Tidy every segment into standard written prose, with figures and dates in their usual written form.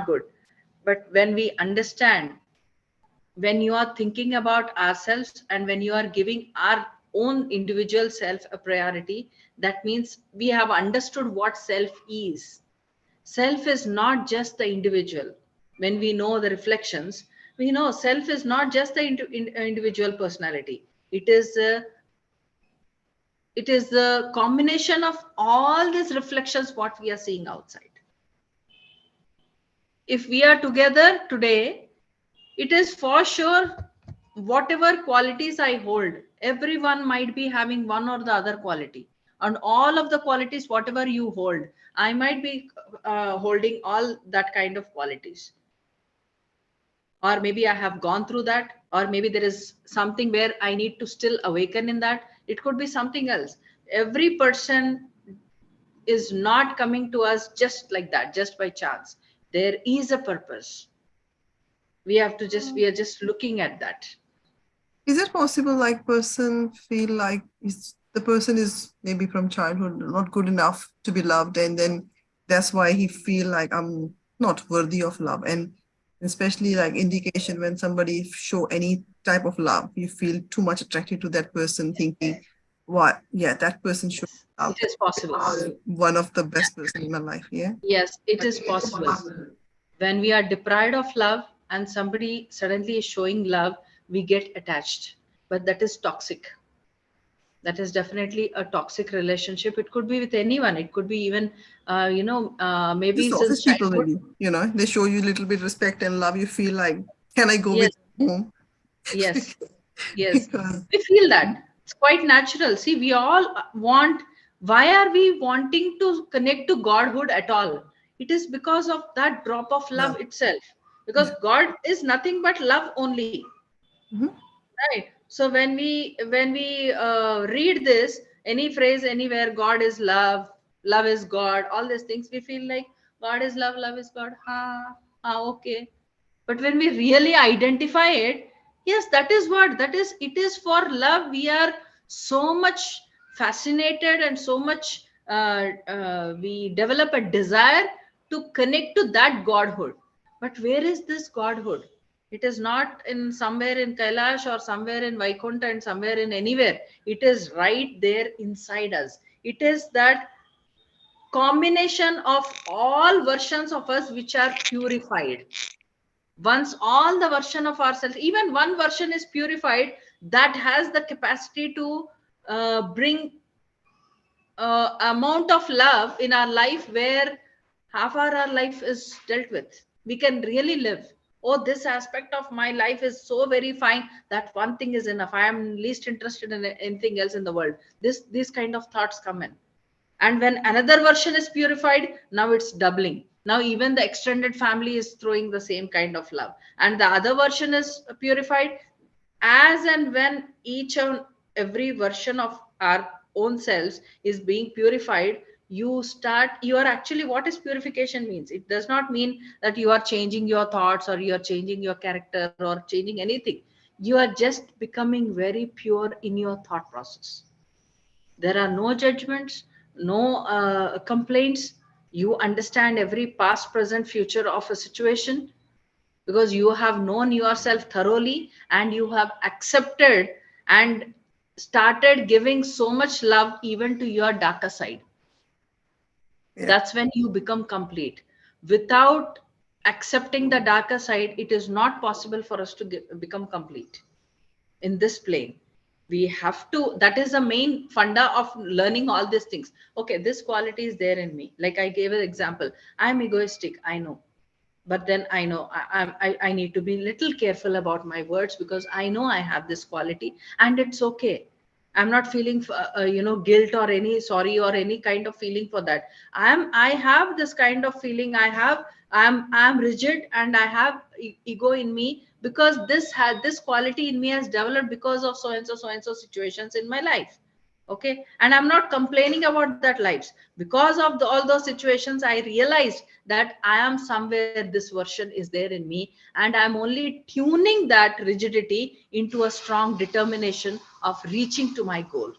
good. But when we understand, when you are thinking about ourselves and when you are giving our own individual self a priority, that means we have understood what self is. Self is not just the individual. When we know the reflections, we know self is not just the individual personality. It is the combination of all these reflections what we are seeing outside. If we are together today, it is for sure whatever qualities I hold, everyone might be having one or the other quality. And all of the qualities, whatever you hold, I might be holding all that kind of qualities. Or maybe I have gone through that, or maybe there is something where I need to still awaken in that. It could be something else. Every person is not coming to us just like that, just by chance. There is a purpose. We are just looking at that. Is it possible like person feel like the person is maybe from childhood not good enough to be loved, and then that's why he feel like I'm not worthy of love? And especially like indication when somebody show any type of love, you feel too much attracted to that person, thinking, what, yeah, that person should Yes, love. it is possible. One of the best person in my life. Yeah. Yes, it is possible. When we are deprived of love and somebody suddenly is showing love, we get attached. But that is toxic. That is definitely a toxic relationship. It could be with anyone. It could be even, maybe Just since office people, childhood. maybe, they show you a little bit respect and love. You feel like, can I go with Yes, you home? yes, yes. Because We feel that. It's quite natural. See, we all want, why are we wanting to connect to Godhood at all? It is because of that drop of love. love itself. Because Yeah. God is nothing but love only. Mhm. Right. So when we read this, any phrase anywhere, God is love, love is God, all these things, we feel like God is love, love is God. Okay. But when we really identify it, yes, that is what that is. It is for love. We are so much fascinated and so much we develop a desire to connect to that Godhood. But where is this Godhood? It is not in somewhere in Kailash or somewhere in Vaikuntha and somewhere in anywhere. It is right there inside us. It is that combination of all versions of us which are purified. Once all the version of ourselves, even one version is purified, that has the capacity to bring amount of love in our life where half our life is dealt with. We can really live. Oh, this aspect of my life is so very fine, that one thing is enough. I am least interested in anything else in the world. These kind of thoughts come in. And when another version is purified, now it's doubling. Now even the extended family is throwing the same kind of love, and the other version is purified. As and when each and every version of our own selves is being purified, you are actually, what is purification means, it does not mean that you are changing your thoughts or you are changing your character or changing anything. You are just becoming very pure in your thought process. There are no judgments, no complaints. You understand every past, present, future of a situation because you have known yourself thoroughly and you have accepted and started giving so much love even to your darker side. Yeah. That's when you become complete. Without accepting the darker side, it is not possible for us to become complete in this plane. We have to, that is the main funda of learning all these things. Okay, this quality is there in me. Like I gave an example, I'm egoistic, I know. But then I know I need to be little careful about my words because I know I have this quality, and it's okay. I'm not feeling guilt or any sorry or any kind of feeling for that. I have this kind of feeling. I'm rigid and I have ego in me because this quality in me has developed because of so and so situations in my life. Okay, and I'm not complaining about that lives. Because of all those situations, I realized that I am somewhere, this version is there in me, and I'm only tuning that rigidity into a strong determination of reaching to my goal.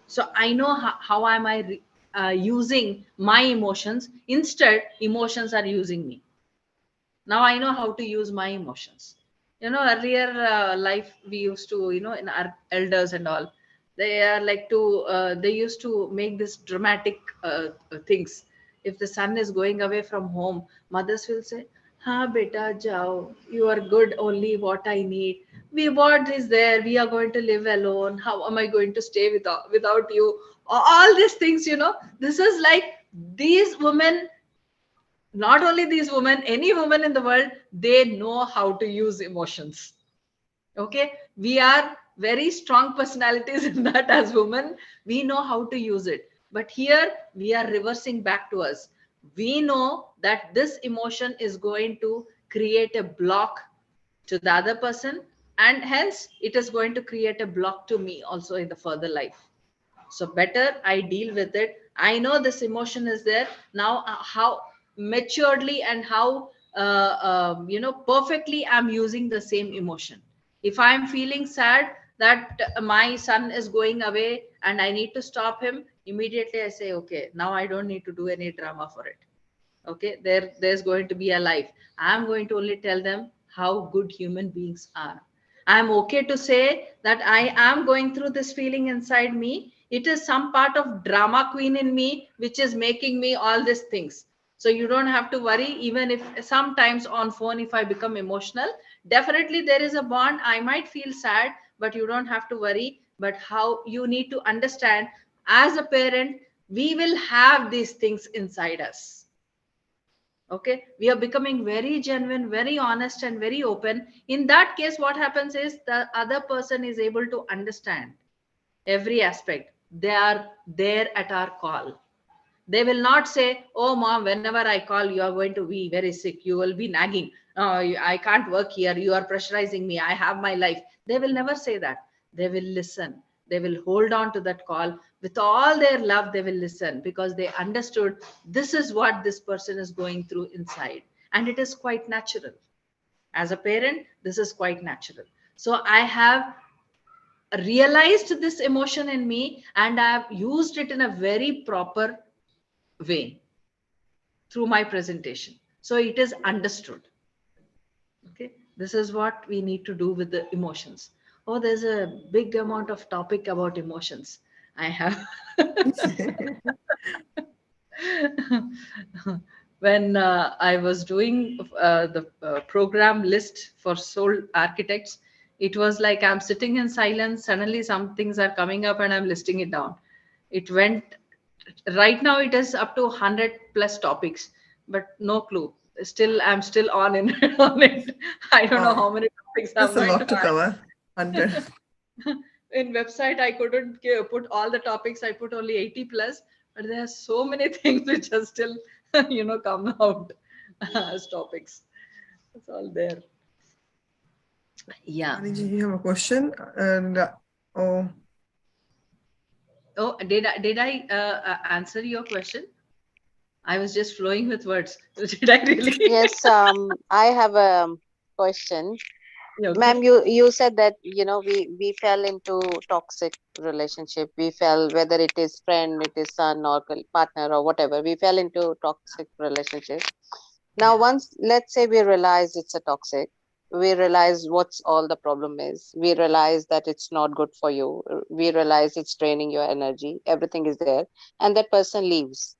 So I know how am I using my emotions. Instead, emotions are using me. Now I know how to use my emotions. Earlier life, we used to, in our elders and all, they are like to they used to make this dramatic things. If the son is going away from home, mothers will say, ha beta jao, you are good, only what I need. What is there, we are going to live alone, how am I going to stay without you? All these things, this is like, these women, not only these women, any woman in the world, they know how to use emotions. Okay, we are very strong personalities in that as women. We know how to use it, but here we are reversing back to us. We know that this emotion is going to create a block to the other person, and hence it is going to create a block to me also in the further life. So better I deal with it. I know this emotion is there now. How maturedly and how perfectly I'm using the same emotion. If I'm feeling sad that my son is going away and I need to stop him, immediately I say, okay, now I don't need to do any drama for it. Okay, there's going to be a life. I'm going to only tell them how good human beings are. I'm okay to say that I am going through this feeling inside me. It is some part of drama queen in me which is making me all these things. So you don't have to worry. Even if sometimes on phone, if I become emotional, definitely there is a bond. I might feel sad, but you don't have to worry. But how you need to understand, as a parent, we will have these things inside us. Okay, we are becoming very genuine, very honest, and very open. In that case, what happens is the other person is able to understand every aspect. They are there at our call. They will not say, oh mom, whenever I call, you are going to be very sick, you will be nagging, I can't work here, you are pressurizing me, I have my life. They will never say that. They will listen. They will hold on to that call with all their love. They will listen because they understood this is what this person is going through inside, and it is quite natural. As a parent, this is quite natural. So I have realized this emotion in me, and I have used it in a very proper way through my presentation. So it is understood. Okay. This is what we need to do with the emotions. Oh, there's a big amount of topic about emotions. I have. When I was doing the program list for soul architects, it was like I'm sitting in silence. Suddenly, some things are coming up, and I'm listing it down. It went, right now it is up to 100 plus topics, but no clue. Still, I'm still on in on it. I don't know Wow, how many topics that's I'm a going lot to to cover. 100. in website. I couldn't put all the topics. I put only 80 plus, but there are so many things which are still come out as topics. It's all there. Yeah. Aniji, you have a question? And oh, Oh, did I answer your question? I was just flowing with words. Did I really? Yes, I have a question. Yeah, Ma'am, okay. you said that, we fell into toxic relationship. We fell, whether it is friend, it is son or partner or whatever, we fell into toxic relationship. Now, Yeah. once, let's say we realize it's a toxic, we realize what's all the problem is. We realize that it's not good for you. We realize it's draining your energy. Everything is there, and that person leaves.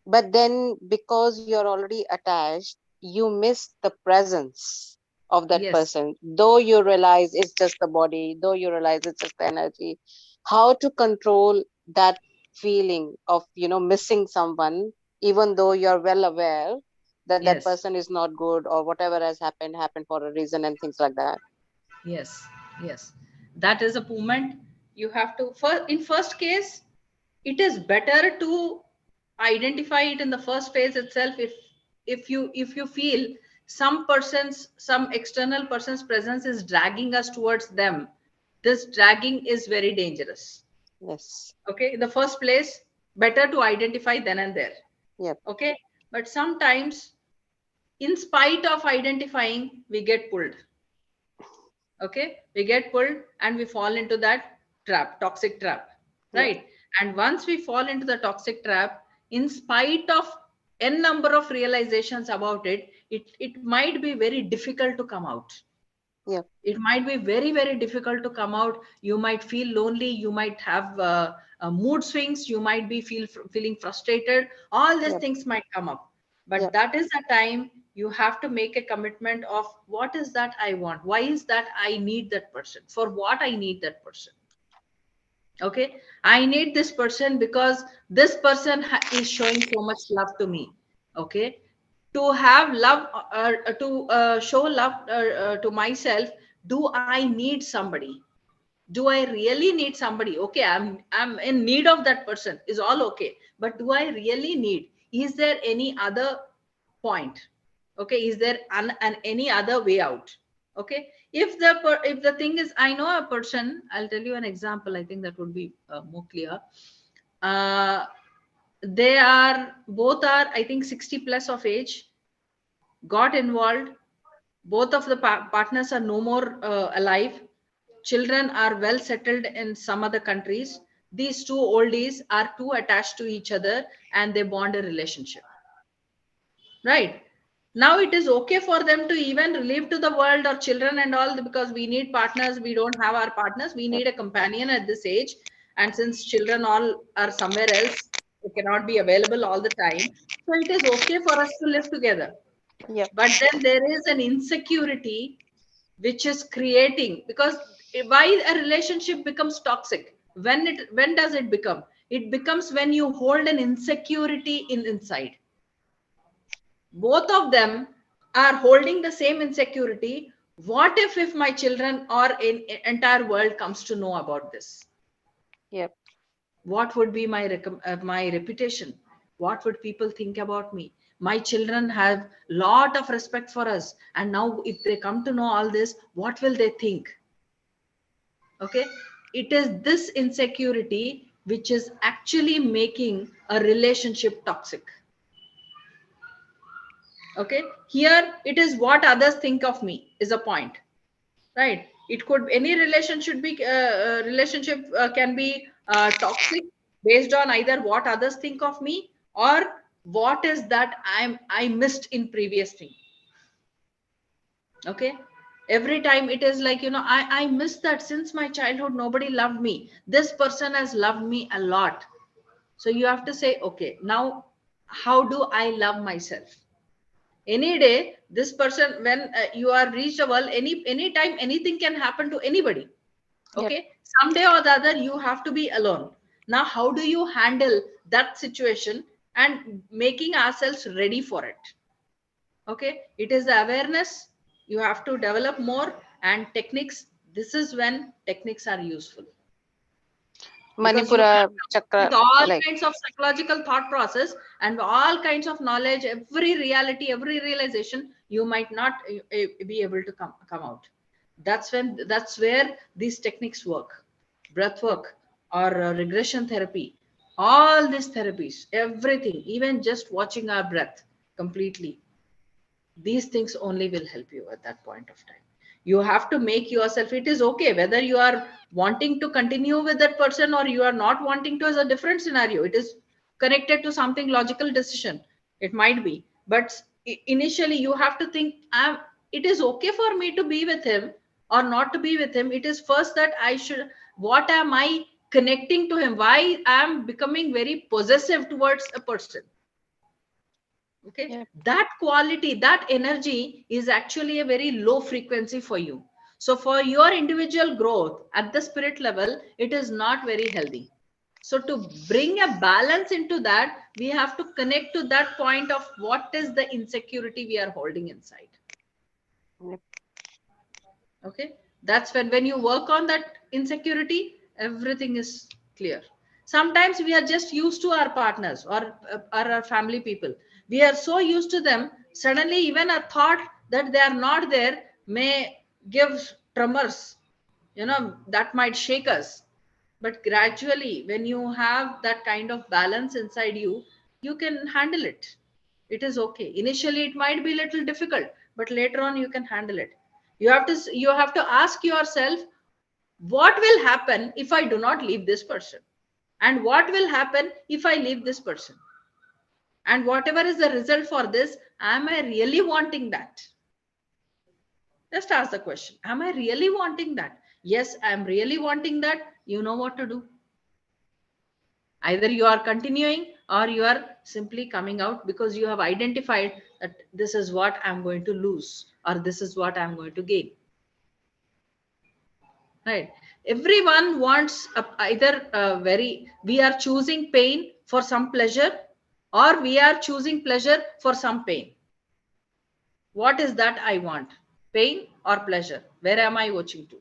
But then, because you're already attached, you miss the presence of that Yes. person, though you realize it's just the body, though you realize it's just the energy. How to control that feeling of missing someone, even though you're well aware that that Yes. person is not good, or whatever has happened for a reason, and things like that. Yes. Yes. That is a movement. You have to, in first case, it is better to identify it in the first phase itself. If you feel some external person's presence is dragging us towards them, this dragging is very dangerous. Yes. Okay, in the first place, better to identify then and there. Yep. Okay, but sometimes, in spite of identifying, we get pulled. Okay, we get pulled and we fall into that trap, toxic trap, Yep. right? And once we fall into the toxic trap, in spite of n number of realizations about it, it might be very difficult to come out. Yep. It might be very, very difficult to come out. You might feel lonely. You might have mood swings. You might be feeling frustrated. All these Yep. things might come up. But Yep. that is the time you have to make a commitment of what is that I want? Why is that I need that person? For what I need that person? Okay, I need this person because this person is showing so much love to me. Okay, to have love, to show love to myself, do I need somebody? Do I really need somebody? Okay, I'm in need of that person, is all okay, but do I really need? Is there any other point? Okay, is there any other way out? Okay, if the thing is, I know a person, I'll tell you an example, I think that would be more clear. uh, they are both are, I think, 60 plus of age, got involved. Both of the partners are no more alive. Children are well settled in some other countries. These two oldies are too attached to each other and they bond a relationship. Right. Now it is okay for them to even leave to the world or children and all, because we need partners. We don't have our partners. We Yep. need a companion at this age. And since children all are somewhere else, they cannot be available all the time. So it is okay for us to live together. Yep. But then there is an insecurity which is creating, because why a relationship becomes toxic? When does it become? It becomes when you hold an insecurity inside. Both of them are holding the same insecurity. What if my children or in entire world comes to know about this? Yep. What would be my reputation? What would people think about me? My children have lot of respect for us, and now if they come to know all this, what will they think? Okay, it is this insecurity which is actually making a relationship toxic. Okay, here it is what others think of me is a point, right? It could, any relationship can be toxic based on either what others think of me or what is that I missed in previous thing. Okay, every time it is like, I miss that. Since my childhood nobody loved me, this person has loved me a lot. So you have to say, okay, now how do I love myself? Any day this person, when you are reachable, any time anything can happen to anybody. Yep. Okay, someday or the other you have to be alone. Now how do you handle that situation and making ourselves ready for it? Okay, it is the awareness you have to develop more, and techniques, this is when techniques are useful, because you Manipura have to with chakra, all like, kinds of psychological thought process and all kinds of knowledge, every reality, every realization, you might not be able to come out. That's where these techniques work. Breath yep. work or regression therapy, all these therapies, everything, even just watching our breath completely, these things only will help you at that point of time. You have to make yourself, it is okay whether you are wanting to continue with that person or you are not wanting to, is a different scenario. It is connected to something logical decision, it might be, but initially you have to think, it is okay for me to be with him or not to be with him. It is first that I should, what am I connecting to him? Why I am becoming very possessive towards a person? Okay, Yep. that quality, that energy is actually a very low frequency for you. So for your individual growth at the spirit level, it is not very healthy. So to bring a balance into that, we have to connect to that point of what is the insecurity we are holding inside. Yep. Okay, that's when you work on that insecurity, everything is clear. Sometimes we are just used to our partners or our family people. We are so used to them, suddenly even a thought that they are not there may give tremors, that might shake us. But gradually when you have that kind of balance inside you, you can handle it. It is okay. Initially it might be a little difficult, but later on you can handle it. You have to ask yourself, what will happen if I do not leave this person, and what will happen if I leave this person, and whatever is the result for this, Am I really wanting that? Just ask the question. Am I really wanting that? Yes, I'm really wanting that. You know what to do. Either you are continuing or you are simply coming out, because you have identified that this is what I'm going to lose or this is what I'm going to gain. Right? Everyone wants either we are choosing pain for some pleasure, or we are choosing pleasure for some pain. What is that I want? Pain or pleasure? Where am I watching to?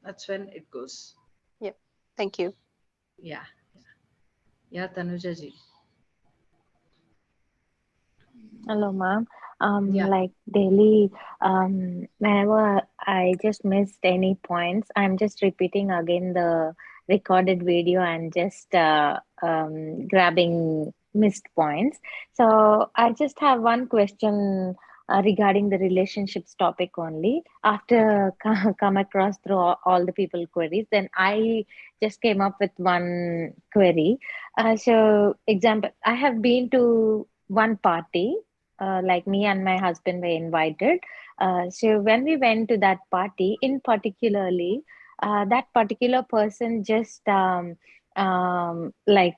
That's when it goes. Yeah. Thank you. Yeah. Yeah, Tanuja ji. Hello, ma'am. Yeah. Like daily, whenever I just missed any points, I'm just repeating again the recorded video and just grabbing missed points. So I just have one question regarding the relationships topic only. After come across through all the people queries, then I just came up with one query. So example, I have been to one party, like me and my husband were invited. So when we went to that party, in particularly, that particular person just like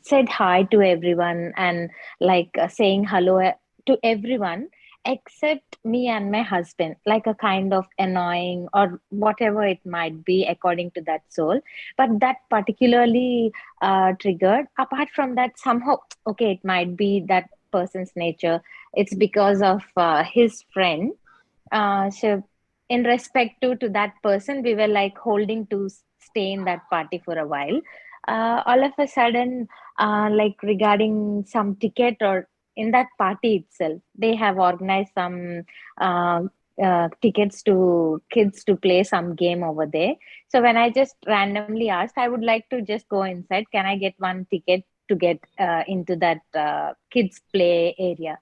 said hi to everyone and like saying hello to everyone except me and my husband, like a kind of annoying or whatever it might be according to that soul. But that particularly triggered. Apart from that, somehow, okay, it might be that person's nature. It's because of his friend. So, in respect to that person, we were like holding to stay in that party for a while. All of a sudden, like regarding some ticket or in that party itself, they have organized some uh, tickets to kids to play some game over there. So when I just randomly asked, I would like to just go inside. Can I get one ticket to get into that kids play area?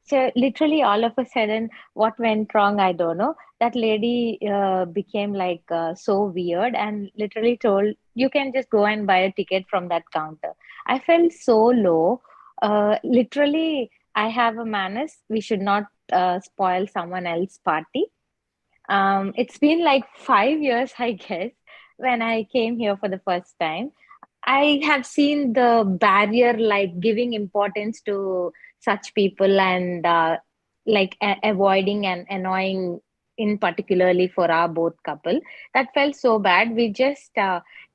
So literally all of a sudden, what went wrong, I don't know. That lady became like so weird and literally told, you can just go and buy a ticket from that counter. I felt so low. Literally, I have a manners. We should not spoil someone else's party. It's been like 5 years, I guess, when I came here for the first time. I have seen the barrier, like giving importance to such people and like avoiding and annoying, in particularly for our both couple. That felt so bad. We just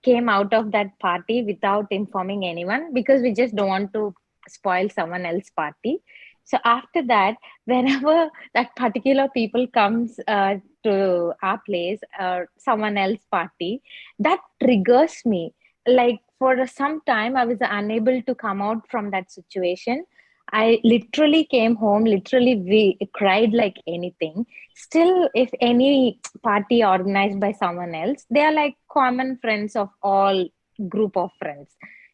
came out of that party without informing anyone because we just don't want to spoil someone else's party. So after that, whenever that particular people comes to our place or someone else party, that triggers me. Like for some time I was unable to come out from that situation. I literally came home, literally we cried like anything. Still, if any party organized by someone else, they are like common friends of all group of friends,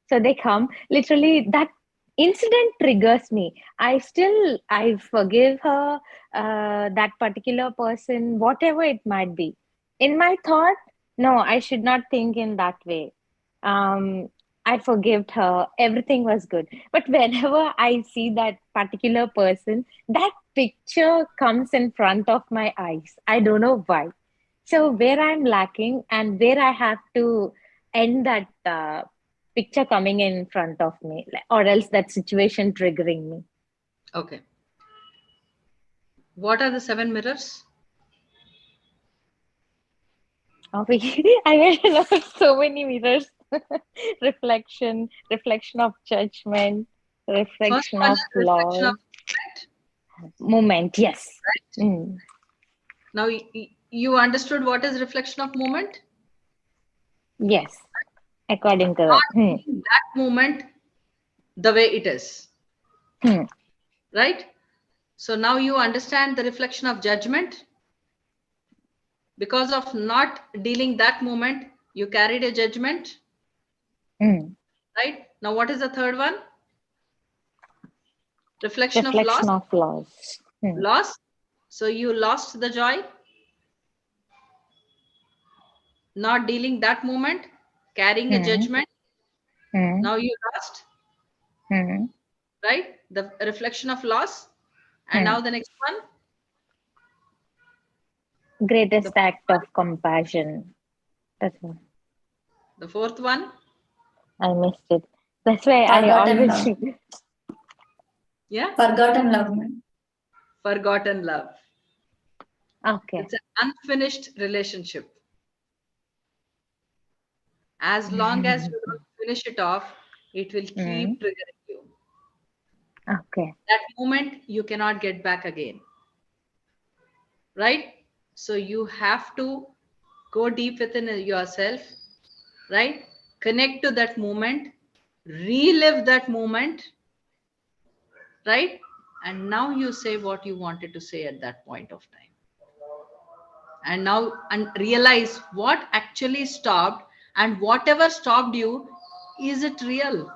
so they come. Literally that incident triggers me. I forgive her, that particular person, whatever it might be. In my thought, no, I should not think in that way. um, I forgave her. Everything was good. But whenever I see that particular person, that picture comes in front of my eyes. I don't know why. So where I'm lacking and where I have to end that picture coming in front of me, or else that situation triggering me. Okay. What are the 7 mirrors? Oh, I will know so many mirrors. Reflection of judgment, First reflection one of is reflection of love, moment. Yes. right. Mm. Now you understood what is reflection of moment? Yes. According to Not that. seeing that moment the way it is, Hmm. right? So now you understand the reflection of judgment. Because of not dealing that moment, you carried a judgment, Hmm. right? Now what is the third one? Reflection of loss. Reflection of love. Hmm. Loss. So you lost the joy, not dealing that moment, carrying a Hmm. judgment. Hmm. Now you lost. Hmm. right? The reflection of loss. And now the next one, Greatest the, act of compassion. That's one. the fourth one. I missed it. That's why I Forgotten always love. Yeah. Forgotten love, ma'am. Forgotten love. okay. It's an unfinished relationship. As long as you don't finish it off, it will keep triggering you. Okay. That moment you cannot get back again. Right? So you have to go deep within yourself, right? Connect to that moment, relive that moment, right? And now you say what you wanted to say at that point of time. And now and realize what actually stopped, and whatever stopped you, is it real?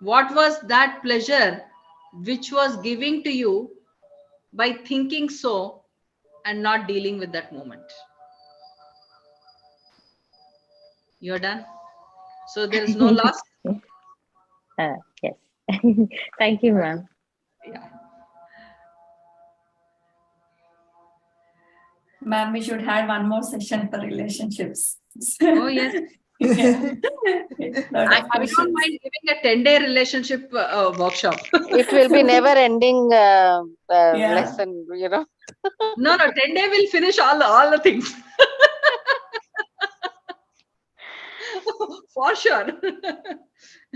What was that pleasure which was giving to you by thinking so and not dealing with that moment? You're done. So there is no loss. Yes. Thank you, ma'am. Yeah. Ma'am, we should have one more session for relationships. Oh, yes. Yeah. Lot I of don't questions. mind giving a 10-day relationship workshop. It will be never ending Yeah. lesson, you know. No, 10-day will finish all the things. For sure.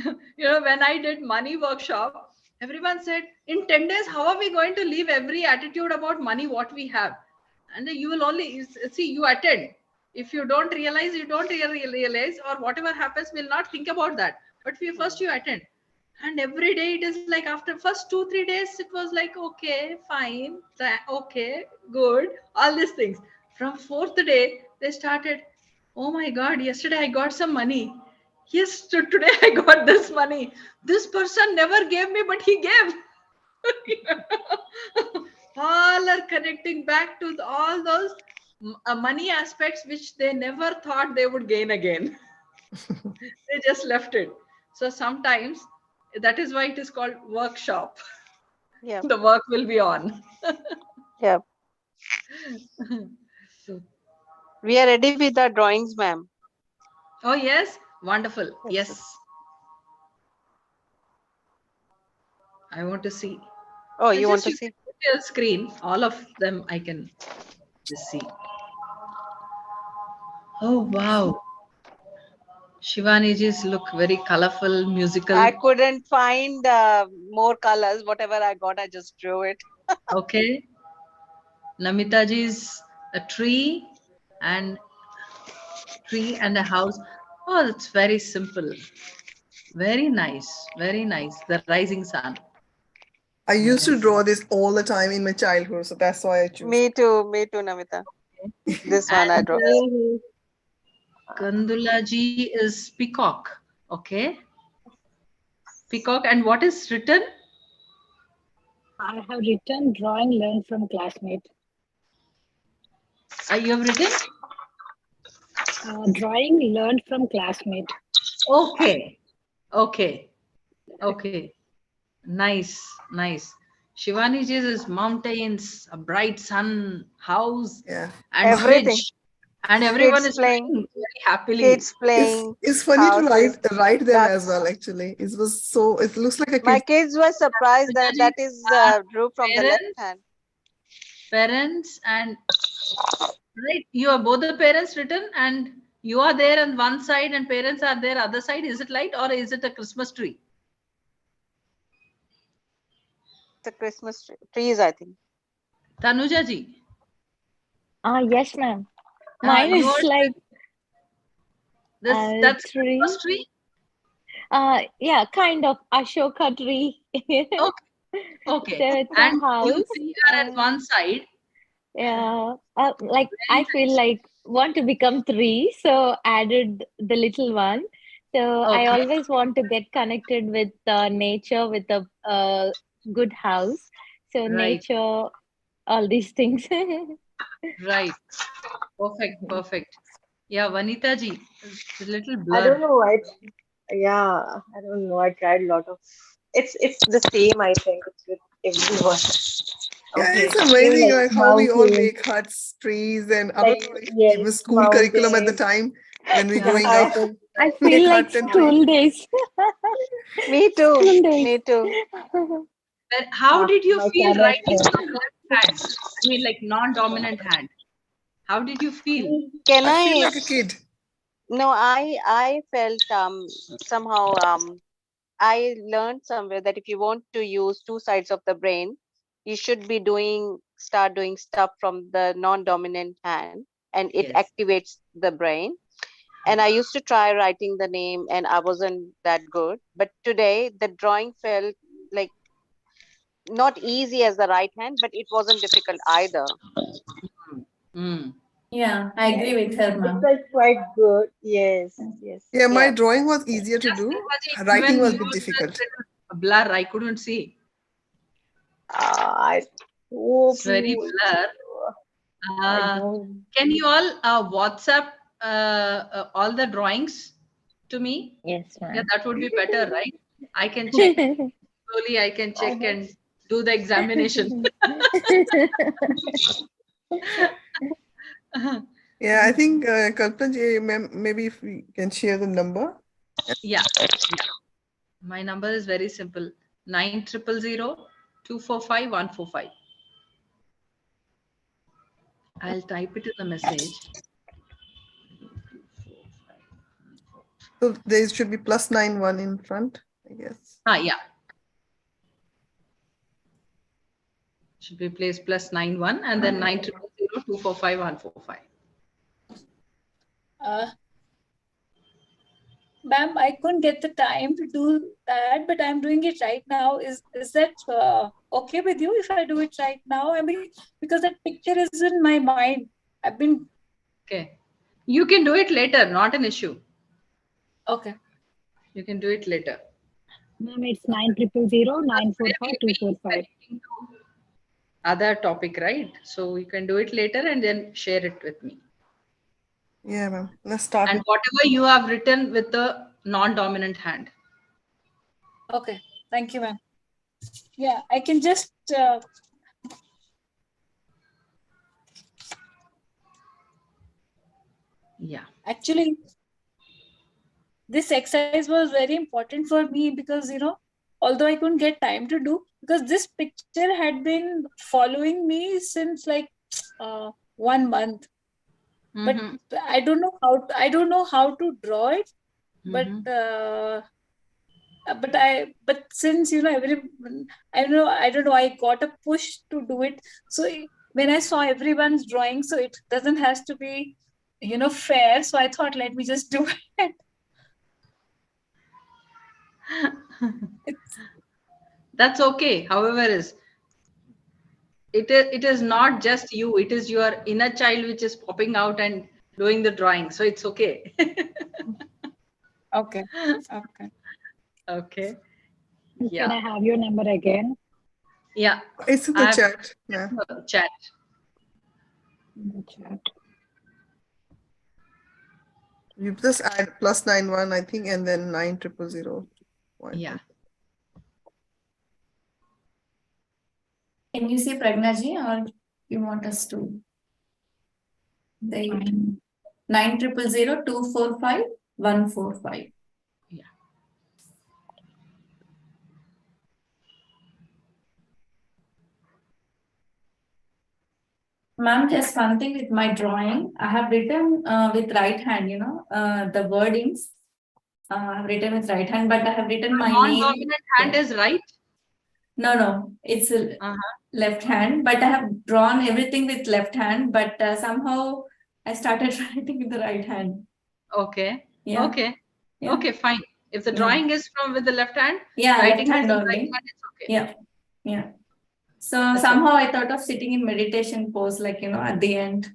When I did money workshop, everyone said, in 10 days, how are we going to leave every attitude about money, what we have? And then you will only see, you attend. If you don't realize, you don't realize, or whatever happens, we'll not think about that. But first you attend. And every day it is like, after first 2-3 days, it was like, okay, fine, okay, good, all these things. From fourth day, they started, oh my God, yesterday I got some money. Yes, today I got this money. This person never gave me, but he gave. All are connecting back to all those money aspects which they never thought they would gain again. They just left it. So sometimes that is why it is called workshop. Yeah. The work will be on. Yeah. We are ready with our drawings, ma'am. Oh, yes. Wonderful. Yes. I want to see. Oh, you want to You see? can put your screen. All of them I can just see. Oh, wow. Shivaniji's look very colorful, musical. I couldn't find more colors. Whatever I got, I just drew it. Okay. Namitaji's a tree and a house. Oh, that's very simple. Very nice. Very nice. The rising sun. I used to Yes. draw this all the time in my childhood, so that's why I choose. Me too, Namita. This one I draw. Kandulaji is peacock. Okay. Peacock. And what is written? I have written drawing learned from classmate. You have written? Drawing learned from classmate. Okay. Okay. Okay. Nice. Nice. Shivaniji's is mountains, a bright sun, house, Yeah. and Everything. bridge. And everyone Kids is playing. playing very happily. Kids playing. It's funny to houses, write them ducks. as well. Actually, it looks like a My kid. kids were surprised that Kandulaji, that is drew from the left hand. Parents and right, you are both the parents written, and you are there on one side and parents are there other side. Is it light or is it a Christmas tree? The Christmas trees, I think. Tanuja ji, Yes, ma'am. Mine is yours, like that's a tree. Christmas tree. Yeah, kind of Ashoka tree. Okay. Okay. So it's a And house. you three are at one side. Yeah, like Very I feel nice. like want to become three, so added the little one. So I Okay. always want to get connected with nature, with a good house. So Right. nature, all these things. Right. Perfect. Perfect. Yeah, Vanita ji, it's a little I don't blurred. know. I don't know. I tried a lot of it's the same, I think. It's with everyone. Yeah, Okay. it's amazing Like like how we all mountains, make huts, trees, and I don't like, know if it yes, was school curriculum at the mountains. time when we Yeah, growing I up. think I so. Make feel like hut and tree. school days. Me too. School days. Me too. But how did you My feel camera writing from left hand? I mean, like non-dominant hand. How did you feel? Can I feel I? like a kid. No, I felt somehow I learned somewhere that if you want to use two sides of the brain, you should be start doing stuff from the non-dominant hand, and it Yes. activates the brain. And I used to try writing the name, and I wasn't that good. But today, the drawing felt like not easy as the right hand, but it wasn't difficult either. Mm. Yeah, I Yeah, agree with her, it ma'am. felt quite good. Yes, yes. Yeah, my Yeah. drawing was easier to Just do. Bhaji, Writing even was a yours bit was difficult. a blur. I couldn't see. I hope It's very you. blur. I don't. Can you all WhatsApp all the drawings to me? Yes, Yeah, ma'am. that would be better, right? I can check. Slowly I can check and do the examination. Yeah, I think Kalpan ji, maybe if we can share the number. Yeah. My number is very simple. 9000 I'll type it in the message. So there should be +91 in front, I guess. Yeah. Should be placed +91 and then 900245 Ma'am, I couldn't get the time to do that, but I'm doing it right now. Is that okay with you if I do it right now? I mean, because that picture is in my mind. I've been Okay. You can do it later, not an issue. okay. You can do it later. Ma'am, it's 900944 Other topic, right? So you can do it later and then share it with me. Yeah, ma'am. Let's start. And whatever you have written with the non-dominant hand. Okay. Thank you, ma'am. Yeah, I can just Yeah. actually this exercise was very important for me because although I couldn't get time to do, because this picture had been following me since like 1 month. But I don't know how to draw it. But since I don't know, I got a push to do it. So when I saw everyone's drawing, so it doesn't has to be fair. So I thought, let me just do it. That's okay. However, it is not just you. It is your inner child which is popping out and doing the drawing. So it's okay. Okay. Okay. Can I have your number again? Yeah. It's in the chat. Yeah. Chat. In the chat. You just add +91, I think, and then 9000. Yeah. Can you see Pragnaji, or you want us to? 900245 Yeah. Ma'am, just one thing with my drawing. I have written with right hand, the wordings. I have written with right hand, but I have written my name. Non-dominant hand is right? No, it's left hand, but I have drawn everything with left hand, but somehow I started writing with the right hand. Okay. Yeah. Okay. Yeah. Okay, fine. If the drawing is with the left hand, left writing hand with the only. right hand, it's okay. Yeah. So somehow I thought of sitting in meditation pose, like, at the end.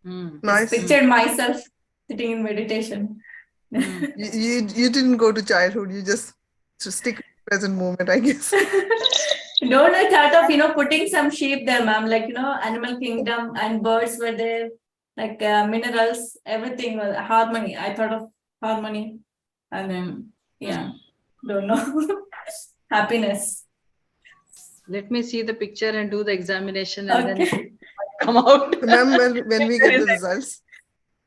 Nice. Just pictured myself sitting in meditation. You didn't go to childhood. You just stick with present moment, I guess. Don't I thought of, putting some sheep there, ma'am, like, animal kingdom and birds were there, like minerals, everything was harmony. I thought of harmony and then, don't know. Happiness. Let me see the picture and do the examination and Okay. then come out. Remember when we get the results?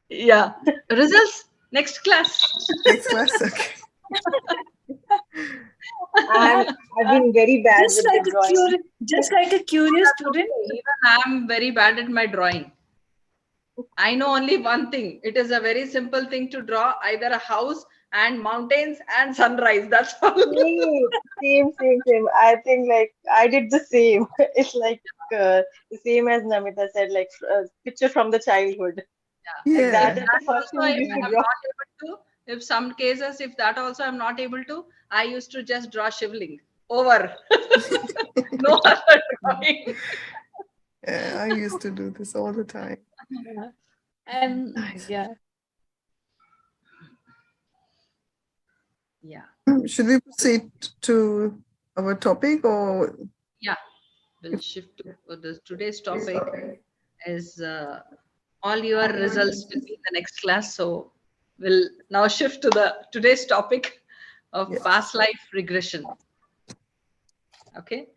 Yeah. Results next class. Next class? Okay. I've been very bad Just with like the a drawing. just like a curious That's okay. student. Even I'm very bad at my drawing. I know only one thing. It is a very simple thing to draw, either a house and mountains and sunrise. That's all. Same. I think like I did the same. It's like the same as Namita said, like picture from the childhood. Like If Yeah. that that is the first also, thing we if used to I'm draw. not able to, if some cases, if that also I'm not able to, I used to just draw shivling over. No other drawing. Yeah, I used to do this all the time. Yeah. And Nice. yeah. Yeah. Should we proceed to our topic or? Yeah. We'll shift to today's topic is all your results will be in the next class. So we'll now shift to the today's topic of Yes. past life regression. Okay.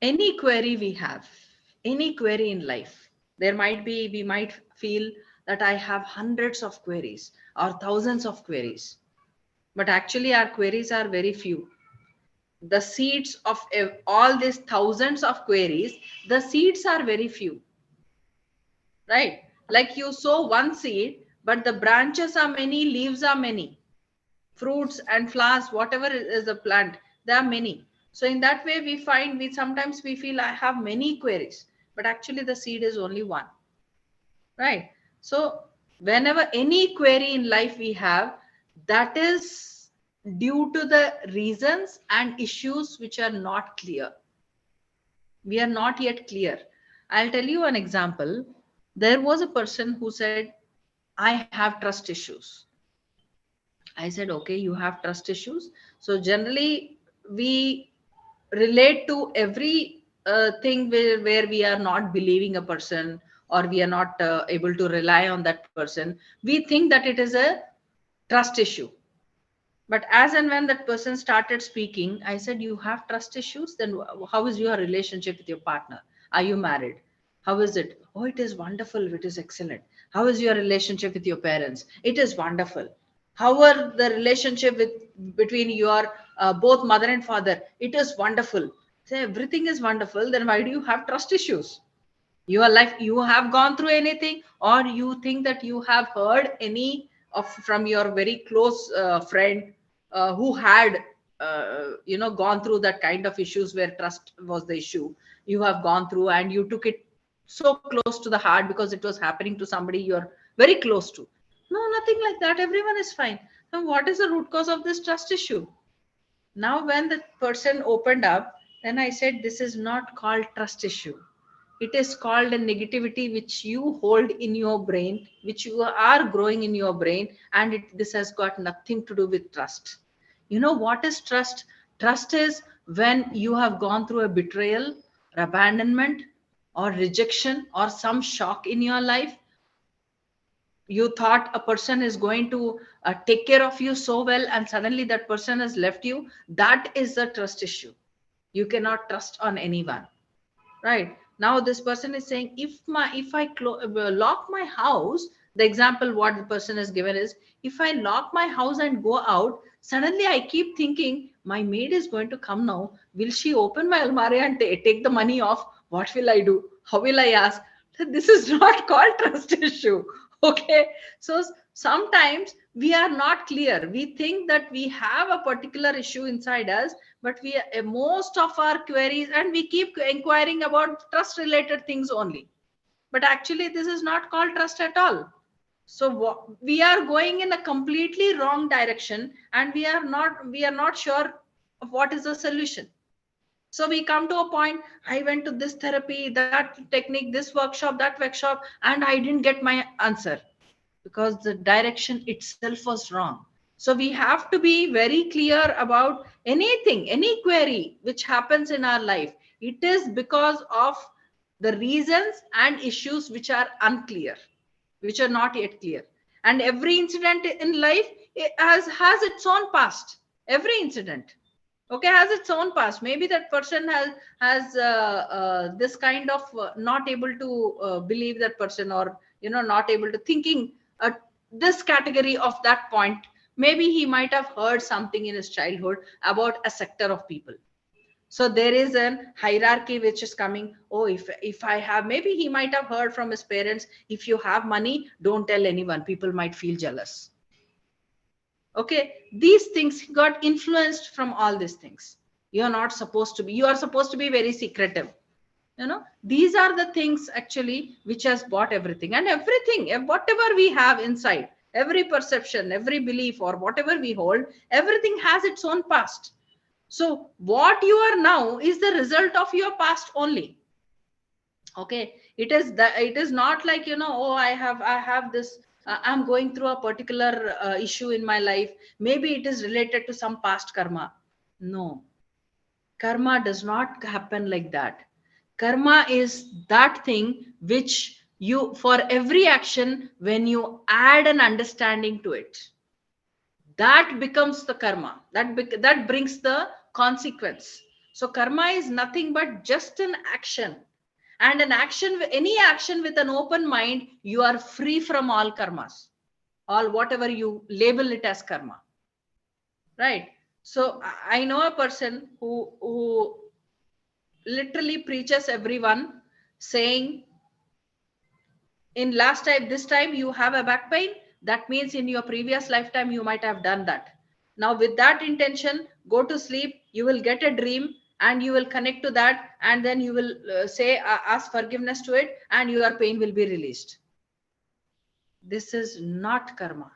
Any query we have, any query in life, we might feel that I have hundreds of queries or thousands of queries, but actually our queries are very few. The seeds of all these thousands of queries, the seeds are very few, right? Like you sow one seed, but the branches are many, leaves are many, fruits and flowers, whatever is a plant, there are many. So in that way, we sometimes we feel I have many queries, but actually the seed is only one, right? So whenever any query in life we have, that is due to the reasons and issues which are not clear. We are not yet clear. I'll tell you an example. There was a person who said, I have trust issues. I said, okay, you have trust issues. So generally, we relate to every thing where we are not believing a person or we are not able to rely on that person. We think that it is a trust issue. But as and when that person started speaking, I said, you have trust issues? Then how is your relationship with your partner? Are you married? How is it? Oh, it is wonderful. It is excellent. How is your relationship with your parents? It is wonderful. How are the relationship between your both mother and father? It is wonderful. So everything is wonderful. Then why do you have trust issues? Your life, you have gone through anything, or you think that you have heard any of from your very close friend who had gone through that kind of issues where trust was the issue, you have gone through and you took it so close to the heart because it was happening to somebody you're very close to. No, nothing like that. Everyone is fine. Now what is the root cause of this trust issue? Now when the person opened up, then I said, this is not called trust issue. It is called a negativity which you hold in your brain, which you are growing in your brain, and this has got nothing to do with trust. You know what is trust? Trust is when you have gone through a betrayal, abandonment, or rejection, or some shock in your life. You thought a person is going to take care of you so well, and suddenly that person has left you. That is a trust issue. You cannot trust on anyone, right? Now this person is saying, if I lock my house, the example what the person has given is, if I lock my house and go out, suddenly I keep thinking my maid is going to come now. Will she open my almari and take the money off? What will I do? How will I ask? This is not called trust issue. Okay. So sometimes we are not clear. We think that we have a particular issue inside us, but most of our queries, and we keep inquiring about trust related things only, but actually this is not called trust at all. So we are going in a completely wrong direction, and we are not sure of what is the solution. So we come to a point, I went to this therapy, that technique, this workshop, that workshop, and I didn't get my answer because the direction itself was wrong. So we have to be very clear about anything, any query which happens in our life. It is because of the reasons and issues which are unclear, which are not yet clear. And every incident in life has its own past. Every incident, okay, has its own past. Maybe that person has this kind of not able to believe that person, or not able to thinking this category of that point. Maybe he might have heard something in his childhood about a sector of people. So there is a hierarchy which is coming. Oh, if I have, maybe he might have heard from his parents, if you have money, don't tell anyone, people might feel jealous. Okay, these things got influenced from all these things. You are supposed to be very secretive. These are the things actually which has bought everything. And everything, whatever we have inside, every perception, every belief, or whatever we hold, everything has its own past. So what you are now is the result of your past only. Okay, it is not like, oh, I have this, I'm going through a particular issue in my life, maybe it is related to some past karma. No, karma does not happen like that. Karma is that thing which you, for every action, when you add an understanding to it, that becomes the karma, that brings the consequence. So karma is nothing but just an action, and any action with an open mind, you are free from all karmas, all whatever you label it as karma, right? So I know a person who literally preaches everyone, saying, in last time, this time you have a back pain, that means in your previous lifetime you might have done that. Now with that intention, go to sleep, you will get a dream, and you will connect to that, and then you will ask forgiveness to it, and your pain will be released. This is not karma.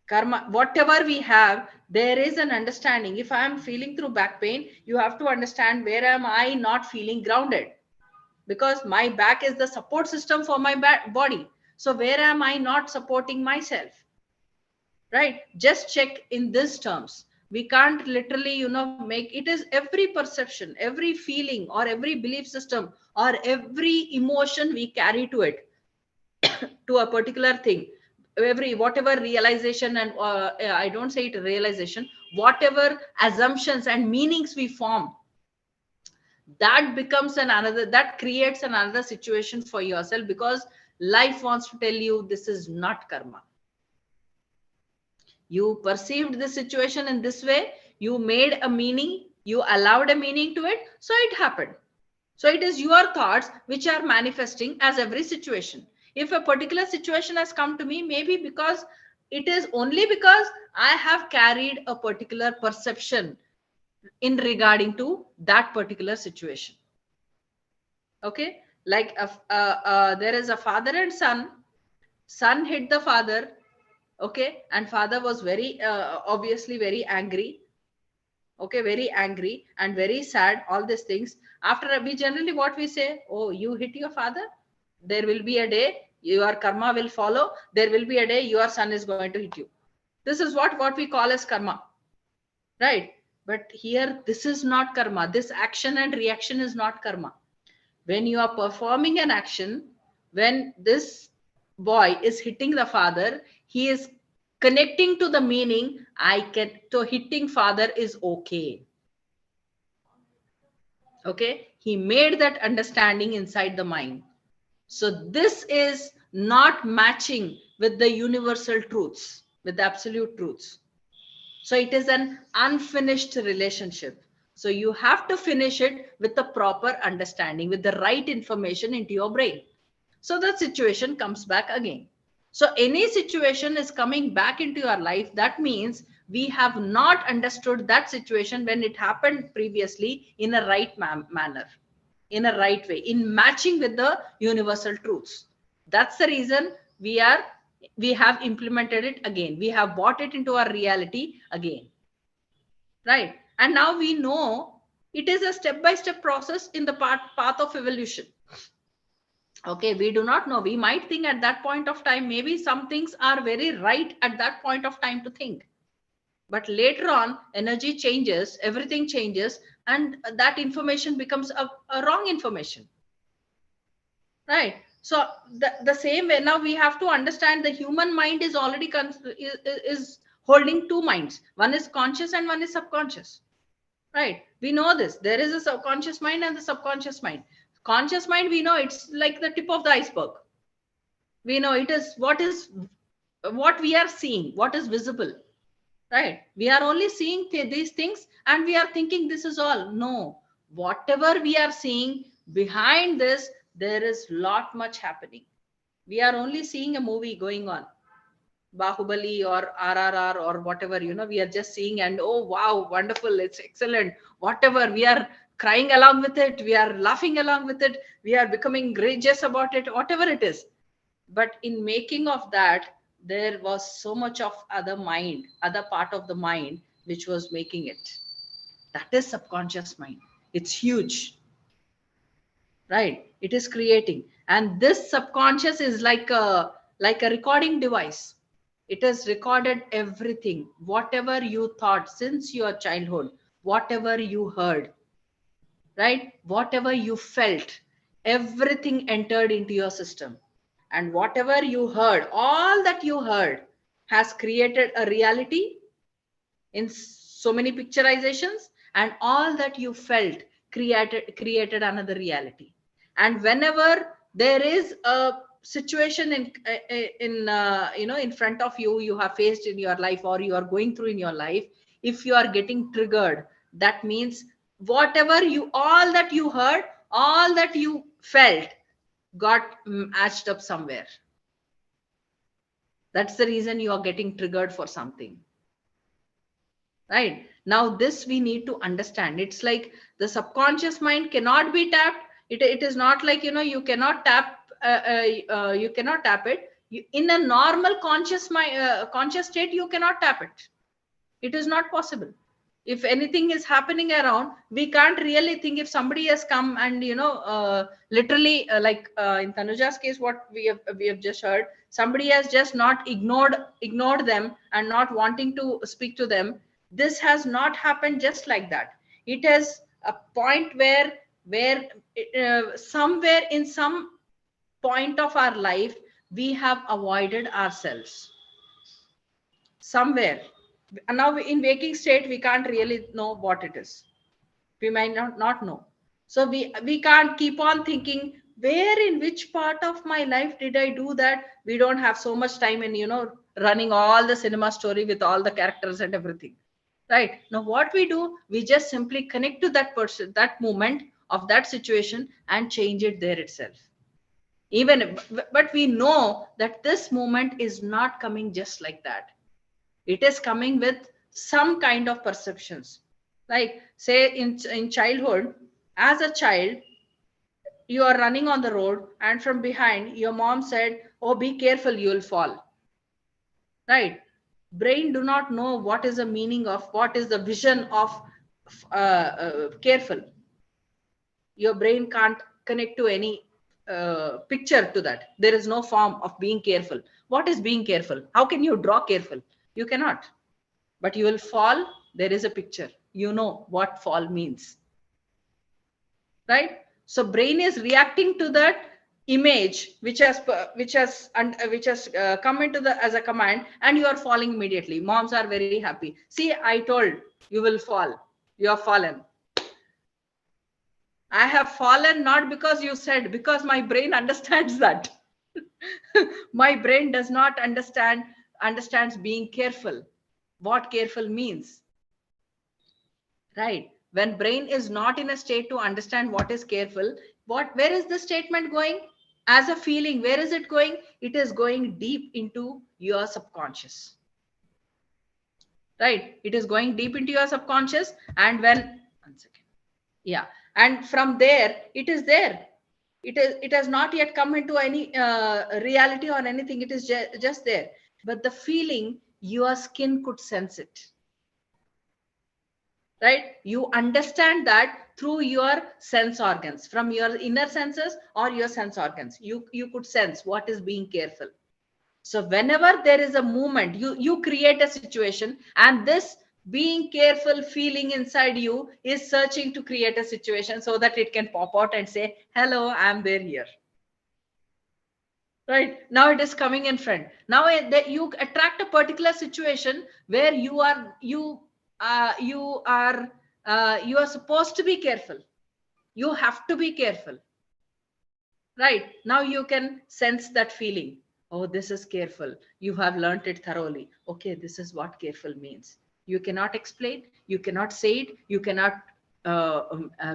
Karma, whatever we have, there is an understanding. If I am feeling through back pain, you have to understand, where am I not feeling grounded? Because my back is the support system for my body. So where am I not supporting myself? Right? Just check in these terms. We can't literally, make it is every perception, every feeling, or every belief system, or every emotion we carry to it, to a particular thing. Whatever realization, and I don't say it realization, whatever assumptions and meanings we form, that becomes that creates another situation for yourself, because life wants to tell you this is not karma. You perceived the situation in this way, you made a meaning, you allowed a meaning to it, so it happened. So it is your thoughts which are manifesting as every situation. If a particular situation has come to me, maybe because it is only because I have carried a particular perception in regarding to that particular situation. Okay, like there is a father and son hit the father. Okay, and father was very obviously very angry. Okay, very angry and very sad, all these things. After, we generally what we say, oh, you hit your father, there will be a day your karma will follow, there will be a day your son is going to hit you. This is what we call as karma, right? But here, this is not karma. This action and reaction is not karma. When you are performing an action, when this boy is hitting the father, he is connecting to the meaning, so hitting father is okay. Okay, he made that understanding inside the mind. So this is not matching with the universal truths, with the absolute truths. So it is an unfinished relationship. So you have to finish it with the proper understanding, with the right information into your brain. So the situation comes back again. So any situation is coming back into your life. That means we have not understood that situation when it happened previously in a right manner, in a right way, in matching with the universal truths. That's the reason we have implemented it again. We have brought it into our reality again. Right? And now we know it is a step-by-step process in the path of evolution. Okay, we do not know. We might think at that point of time, maybe some things are very right at that point of time to think. But later on, energy changes, everything changes, and that information becomes a wrong information. Right? So the same way, now we have to understand the human mind is already is holding two minds. One is conscious and one is subconscious. Right? We know this. There is a subconscious mind and the subconscious mind. Conscious mind, we know it's like the tip of the iceberg. We know it is what we are seeing, what is visible. Right? We are only seeing these things and we are thinking this is all. No. Whatever we are seeing, behind this, there is lot much happening. We are only seeing a movie going on. Bahubali or RRR or whatever, we are just seeing and, oh, wow, wonderful, it's excellent. Whatever, we are crying along with it. We are laughing along with it. We are becoming gracious about it, whatever it is. But in making of that, there was so much of other part of the mind, which was making it. That is subconscious mind. It's huge. Right? It is creating. And this subconscious is like a recording device. It has recorded everything, whatever you thought since your childhood, whatever you heard, right? Whatever you felt, everything entered into your system. And whatever you heard, all that you heard has created a reality in so many picturizations, and all that you felt created another reality. And whenever there is a situation in front of you, you have faced in your life or you are going through in your life, if you are getting triggered, that means whatever all that you heard, all that you felt got matched up somewhere. That's the reason you are getting triggered for something. Right? Now this we need to understand. It's like the subconscious mind cannot be tapped. It is not like, you cannot tap it. In a normal conscious state, you cannot tap it. It is not possible. If anything is happening around, we can't really think. If somebody has come and literally in Tanuja's case, what we have just heard, somebody has just not ignored them and not wanting to speak to them. This has not happened just like that. It has a point where somewhere in some point of our life, we have avoided ourselves somewhere. And now in waking state, we can't really know what it is. We might not know. So we can't keep on thinking, where in which part of my life did I do that? We don't have so much time in running all the cinema story with all the characters and everything. Right? Now what we do, we just simply connect to that person, that moment of that situation, and change it there itself. But we know that this moment is not coming just like that. It is coming with some kind of perceptions. Like say in childhood, as a child, you are running on the road and from behind your mom said, oh, be careful, you will fall. Right? Brain do not know what is the meaning of, what is the vision of careful. Your brain can't connect to any picture to that. There is no form of being careful. What is being careful? How can you draw careful? You cannot. But you will fall. There is a picture. You know what fall means. Right? So brain is reacting to that image which has come into as a command, and you are falling immediately. Moms are very happy. See, I told you will fall. You have fallen. I have fallen not because you said, because my brain understands that. My brain does not understands being careful, what careful means. Right? When brain is not in a state to understand what is careful, where is the statement going? As a feeling, where is it going? It is going deep into your subconscious. Right? It is going deep into your subconscious, and one second. Yeah. And from there, it is there. It has not yet come into any reality or anything. It is just there. But the feeling, your skin could sense it. Right? You understand that through your sense organs, from your inner senses or your sense organs. You could sense what is being careful. So whenever there is a movement, you create a situation, and this being careful feeling inside you is searching to create a situation so that it can pop out and say, hello, I'm there here. Right now it is coming in front. Now you attract a particular situation where you are you are supposed to be careful. You have to be careful. Right now you can sense that feeling. Oh, this is careful. You have learnt it thoroughly. Okay, this is what careful means. You cannot explain, you cannot say it, you cannot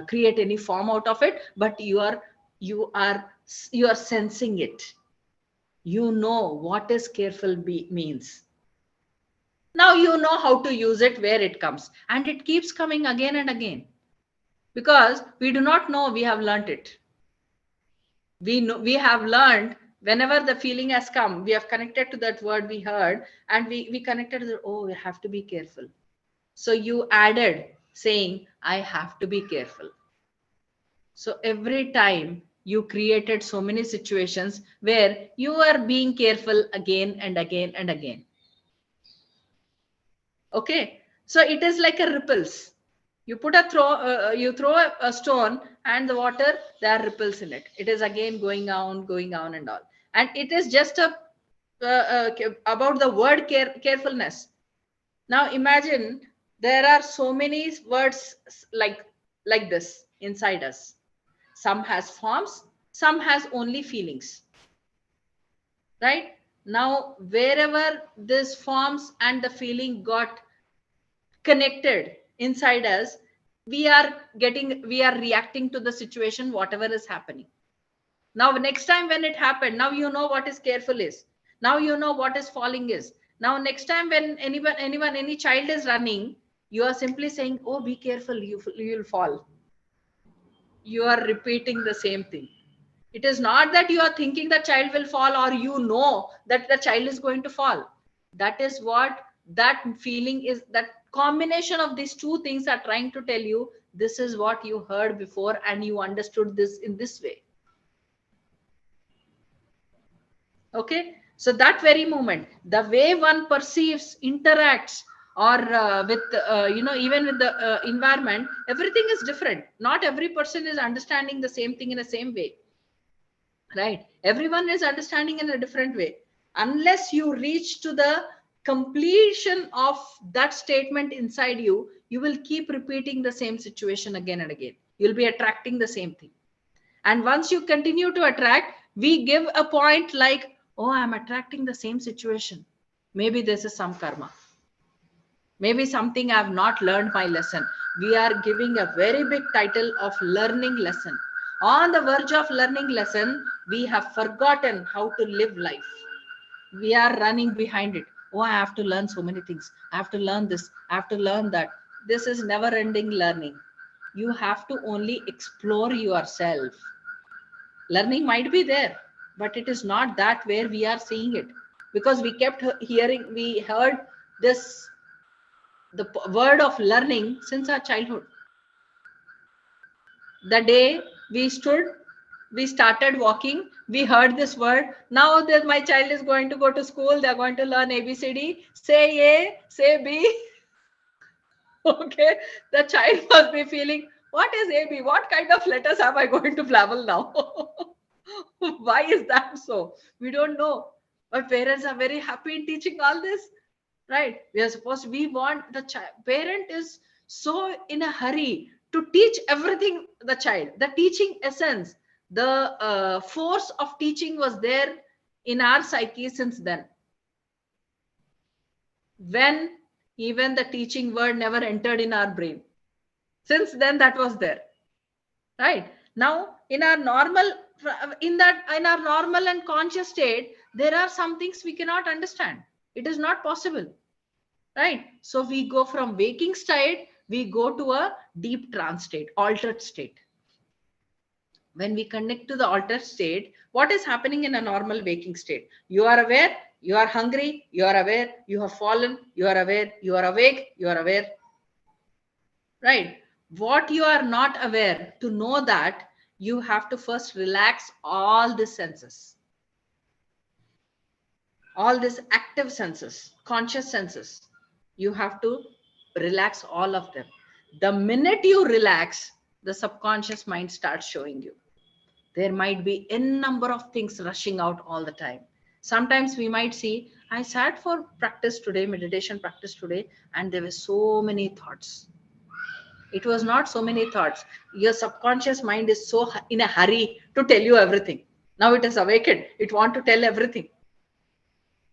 create any form out of it, but you are you are sensing it. You know what is careful means. Now you know how to use it where it comes, and it keeps coming again and again, because we do not know we have learnt it. We know we have learned. Whenever the feeling has come, we have connected to that word we heard, and we connected to the, oh, we have to be careful. So you added saying, I have to be careful. So every time you created so many situations where you are being careful again and again and again. Okay, so it is like a ripples. You put you throw a stone, and the water, there are ripples in it. It is again going on and all. And it is just about the word carefulness. Now imagine there are so many words like this inside us. Some has forms, some has only feelings. Right now, wherever this forms and the feeling got connected inside us, we are reacting to the situation, whatever is happening. Now next time when it happened, now you know what is careful is. Now you know what is falling is. Now next time when any child is running, you are simply saying, oh, be careful, you'll fall. You are repeating the same thing. It is not that you are thinking the child will fall, or you know that the child is going to fall. That is what that feeling is. That combination of these two things are trying to tell you, this is what you heard before and you understood this in this way. Okay, so that very moment, the way one perceives, interacts, or with even with the environment, everything is different. Not every person is understanding the same thing in the same way. Right, everyone is understanding in a different way. Unless you reach to the completion of that statement inside you, you will keep repeating the same situation again and again. You'll be attracting the same thing. And once you continue to attract, we give a point like, oh, I'm attracting the same situation. Maybe this is some karma. Maybe something I've not learned my lesson. We are giving a very big title of learning lesson. On the verge of learning lesson, we have forgotten how to live life. We are running behind it. Oh, I have to learn so many things. I have to learn this. I have to learn that. This is never ending learning. You have to only explore yourself. Learning might be there, but it is not that where we are seeing it, because we kept hearing, we heard this, the word of learning since our childhood. The day we started walking, we heard this word. Now that my child is going to go to school, they're going to learn ABCD, say A, say B. Okay, the child must be feeling, what is AB? What kind of letters am I going to babble now? Why is that so? We don't know. But parents are very happy in teaching all this. Right, we want the child. Parent is so in a hurry to teach everything the child. The teaching essence, the force of teaching was there in our psyche since then, when even the teaching word never entered in our brain. Since then that was there. Right now, in our normal and conscious state, there are some things we cannot understand. It is not possible. Right, so we go from waking state, we go to a deep trance state, altered state. When we connect to the altered state, what is happening in a normal waking state? You are aware, you are hungry, you are aware, you have fallen, you are aware, you are awake, you are aware. Right, what you are not aware, to know that, you have to first relax all the senses, all these active senses, conscious senses. You have to relax all of them. The minute you relax, the subconscious mind starts showing you. There might be n number of things rushing out all the time. Sometimes we might see, I sat for practice today, meditation practice today, and there were so many thoughts. It was not so many thoughts. Your subconscious mind is so in a hurry to tell you everything. Now it is awakened. It wants to tell everything.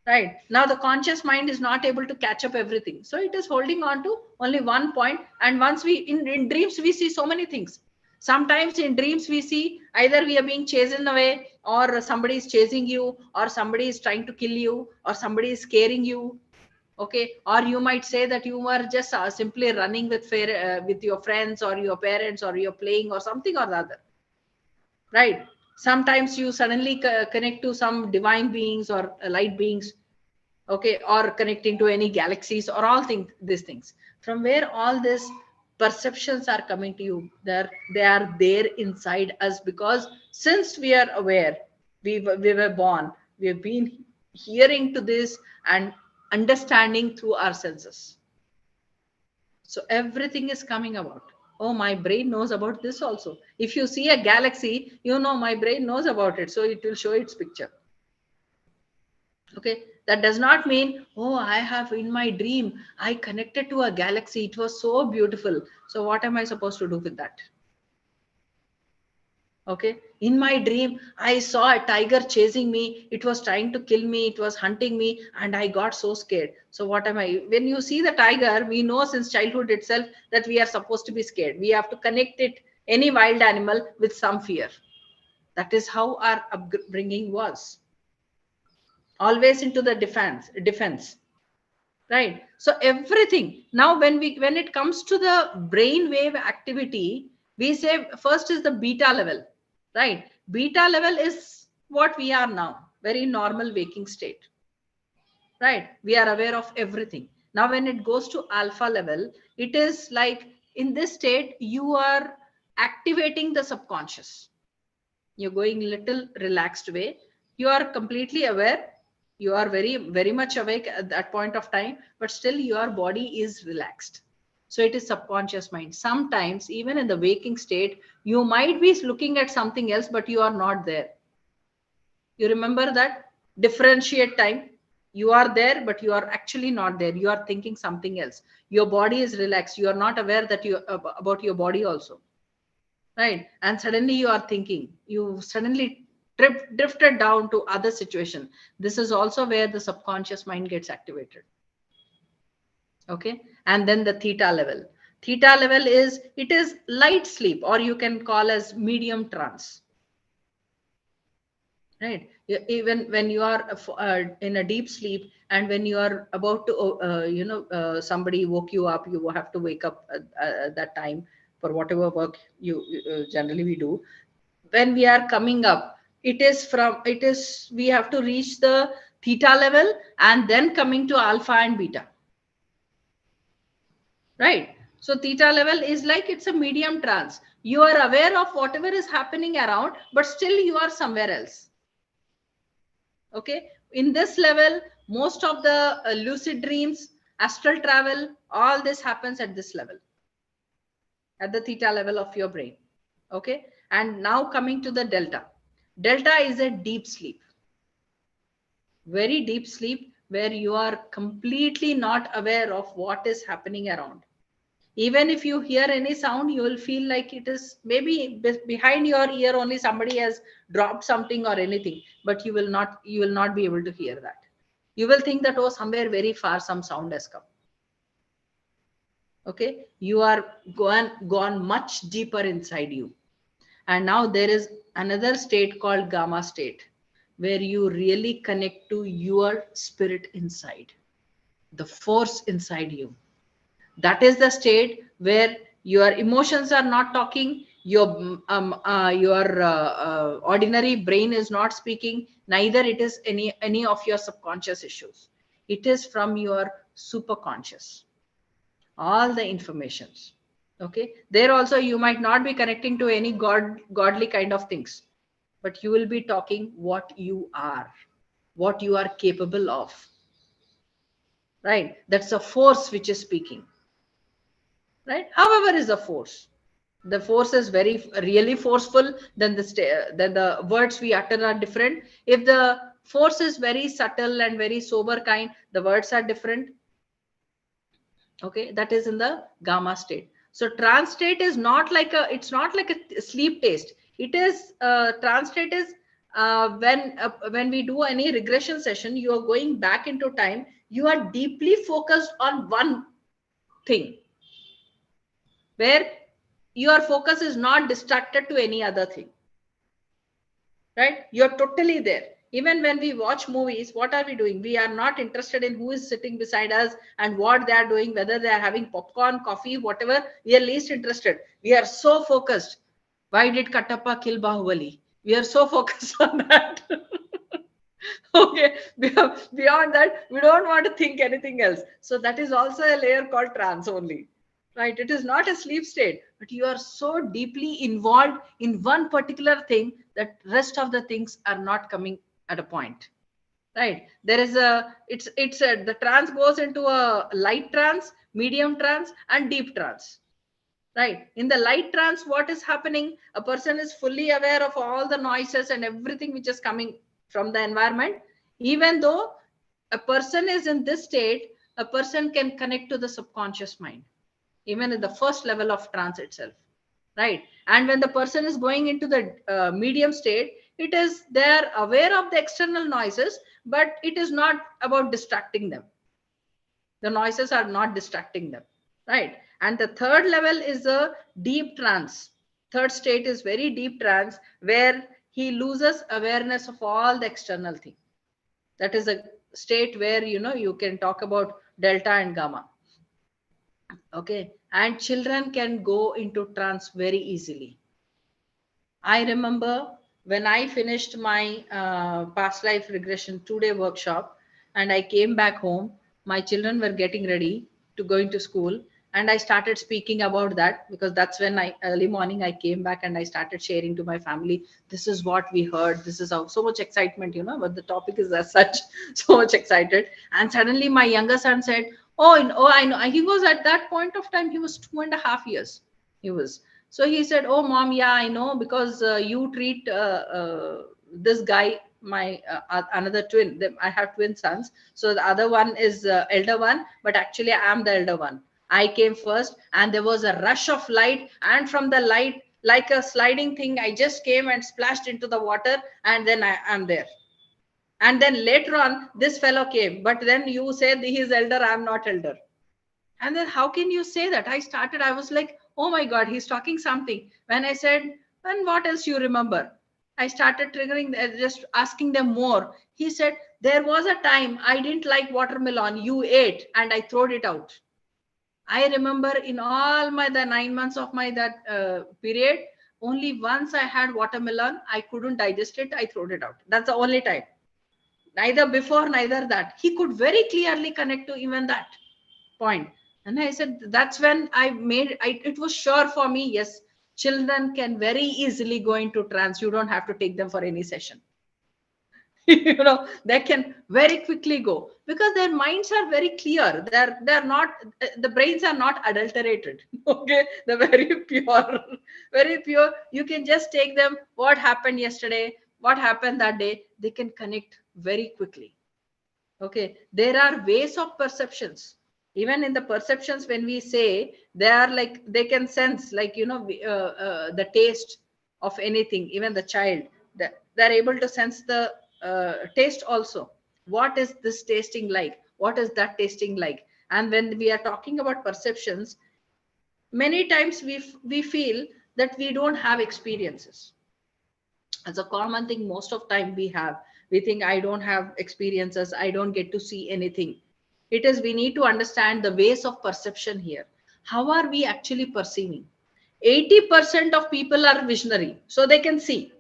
Right. Now the conscious mind is not able to catch up everything. So it is holding on to only one point. And once we, in dreams, we see so many things. Sometimes in dreams, we see either we are being chased away, or somebody is chasing you, or somebody is trying to kill you, or somebody is scaring you. Okay. Or you might say that you are just simply running with your friends or your parents, or you're playing or something or the other. Right. Sometimes you suddenly connect to some divine beings or light beings, okay, or connecting to any galaxies or all these things. From where all these perceptions are coming to you, they are there inside us, because since we are aware, we were born, we have been hearing to this and understanding through our senses. So everything is coming about. Oh, my brain knows about this also. If you see a galaxy, you know my brain knows about it, so it will show its picture. Okay, that does not mean, oh, I have in my dream, I connected to a galaxy. It was so beautiful. So what am I supposed to do with that? Okay, in my dream, I saw a tiger chasing me. It was trying to kill me. It was hunting me, and I got so scared. So what am I? When you see the tiger, we know since childhood itself that we are supposed to be scared. We have to connect it, any wild animal, with some fear. That is how our upbringing was. Always into the defense. Right. So everything. Now when it comes to the brain wave activity, we say first is the beta level. Right. Beta level is what we are now, very normal waking state. Right. We are aware of everything. Now when it goes to alpha level, it is like in this state you are activating the subconscious. You're going little relaxed way. You are completely aware. You are very much awake at that point of time, but still your body is relaxed. So it is subconscious mind. Sometimes even in the waking state, you might be looking at something else, but you are not there. You remember that? Differentiate time. You are there, but you are actually not there. You are thinking something else. Your body is relaxed. You are not aware that you about your body also. Right. And suddenly you are thinking, you suddenly drifted down to other situation. This is also where the subconscious mind gets activated. Okay. And then the theta level. Theta level it is light sleep, or you can call as medium trance. Right. Even when you are in a deep sleep, and when you are about to, somebody woke you up, you have to wake up at that time for whatever work you generally we do. When we are coming up, we have to reach the theta level and then coming to alpha and beta. Right. So theta level is like it's a medium trance. You are aware of whatever is happening around, but still you are somewhere else. Okay. In this level, most of the lucid dreams, astral travel, all this happens at this level, at the theta level of your brain. Okay. And now coming to the delta. Delta is a deep sleep, very deep sleep, where you are completely not aware of what is happening around. Even if you hear any sound, you will feel like it is maybe behind your ear only, somebody has dropped something or anything, but you will not be able to hear that. You will think that, oh, somewhere very far some sound has come. Okay, you are gone much deeper inside you. And now there is another state called gamma state, where you really connect to your spirit inside, the force inside you. That is the state where your emotions are not talking, your ordinary brain is not speaking, neither it is any of your subconscious issues. It is from your superconscious, all the informations. Okay, there also you might not be connecting to any godly kind of things, but you will be talking what you are, what you are capable of. Right. That's a force which is speaking. Right. However is the force. The force is really forceful, then the words we utter are different. If the force is very subtle and very sober kind, the words are different. Okay, that is in the gamma state. So trance state is not like a, it's not like a sleep taste. It is trance state is when we do any regression session, you are going back into time, you are deeply focused on one thing, where your focus is not distracted to any other thing, right? You're totally there. Even when we watch movies, what are we doing? We are not interested in who is sitting beside us and what they are doing, whether they are having popcorn, coffee, whatever. We are least interested. We are so focused. Why did Katappa kill Bahubali? We are so focused on that. Okay, beyond that, we don't want to think anything else. So that is also a layer called trance only, right? It is not a sleep state, but you are so deeply involved in one particular thing that rest of the things are not coming at a point, right? There is a, it's a, the trance goes into a light trance, medium trance, and deep trance, right? In the light trance, what is happening? A person is fully aware of all the noises and everything which is coming from the environment. Even though a person is in this state, a person can connect to the subconscious mind, even at the first level of trance itself, right? And when the person is going into the medium state, it is they're aware of the external noises, but it is not about distracting them. The noises are not distracting them, right? And the third level is a deep trance. Third state is very deep trance, where he loses awareness of all the external thing. That is a state where, you know, you can talk about delta and gamma. Okay, and children can go into trance very easily. I remember when I finished my past life regression 2-day workshop and I came back home, my children were getting ready to go into school. And I started speaking about that, because that's when early morning I came back and I started sharing to my family. This is what we heard. This is how, so much excitement, you know, but the topic is as such, so much excited. And suddenly my younger son said, oh, I know. He was at that point of time, he was 2.5 years. He was. So he said, oh, mom, yeah, I know, because you treat this guy, my another twin. I have twin sons. So the other one is elder one, but actually I am the elder one. I came first and there was a rush of light. And from the light, like a sliding thing, I just came and splashed into the water, and then I am there. And then later on, this fellow came. But then you said he is elder, I am not elder. And then how can you say that? I was like, oh my God, he's talking something. When I said, and what else you remember? I started triggering, just asking them more. He said, there was a time I didn't like watermelon. You ate and I throwed it out. I remember in all the 9 months of my period, only once I had watermelon. I couldn't digest it. I throwed it out. That's the only time. Neither before, neither that. He could very clearly connect to even that point. And I said, that's when it was sure for me, yes, children can very easily go into trance. You don't have to take them for any session. You know, they can very quickly go, because their minds are very clear. They're not, the brains are not adulterated. Okay, they're very pure, very pure. You can just take them, what happened yesterday, what happened that day. They can connect very quickly. Okay, there are ways of perceptions. Even in the perceptions, when we say, they are like, they can sense, like, you know, the taste of anything. Even the child, they're able to sense the taste also. What is this tasting like? What is that tasting like? And when we are talking about perceptions, many times we feel that we don't have experiences. It's a common thing. Most of time we think, I don't have experiences, I don't get to see anything. It is, we need to understand the ways of perception here. How are we actually perceiving? 80% of people are visionary, so they can see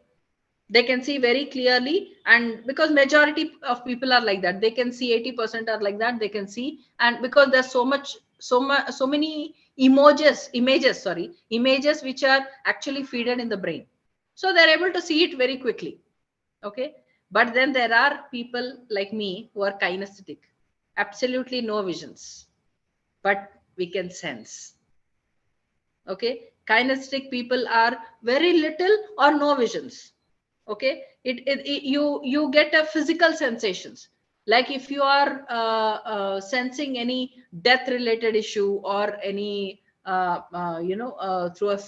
very clearly. And because majority of people are like that, they can see. 80% are like that, they can see. And because there's so many images which are actually fed in the brain, so they're able to see it very quickly. Okay, but then there are people like me who are kinesthetic, absolutely no visions, but we can sense. Okay, Kinesthetic people are very little or no visions. Okay, you get a physical sensations. Like if you are sensing any death related issue or any through a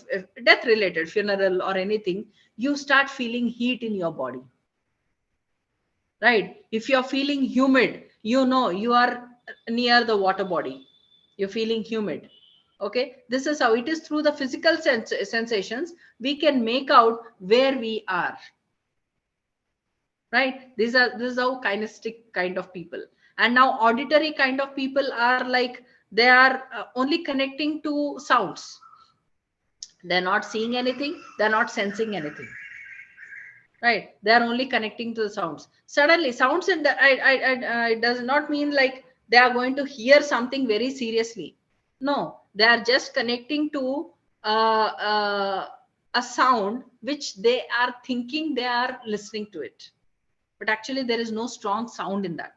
death related funeral or anything, you start feeling heat in your body, right? If you're feeling humid, you know you are near the water body, you're feeling humid. Okay, this is how it is. Through the physical sensations we can make out where we are, right? This is how kinesthetic kind of people. And now auditory kind of people are like, they are only connecting to sounds. They're not seeing anything, they're not sensing anything, right? They are only connecting to the sounds. Suddenly sounds, and it does not mean like they are going to hear something very seriously. No, they are just connecting to a sound which they are thinking they are listening to it, but actually there is no strong sound in that.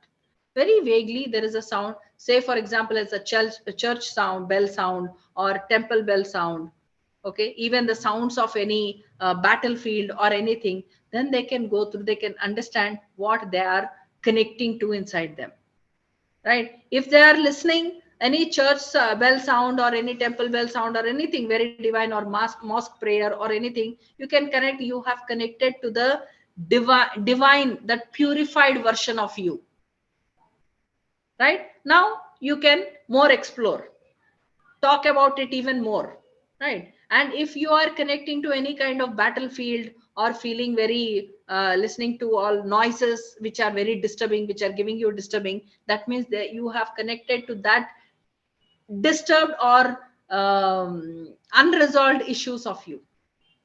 Very vaguely there is a sound, say for example as a church sound, bell sound, or temple bell sound. Okay, even the sounds of any battlefield or anything, then they can go through, they can understand what they are connecting to inside them, right? If they are listening any church bell sound or any temple bell sound or anything very divine, or mosque prayer or anything, you can connect, you have connected to the divine, that purified version of you, right? Now you can more explore, talk about it even more, right? And if you are connecting to any kind of battlefield or feeling very listening to all noises which are very disturbing, which are giving you disturbing, that means that you have connected to that disturbed or unresolved issues of you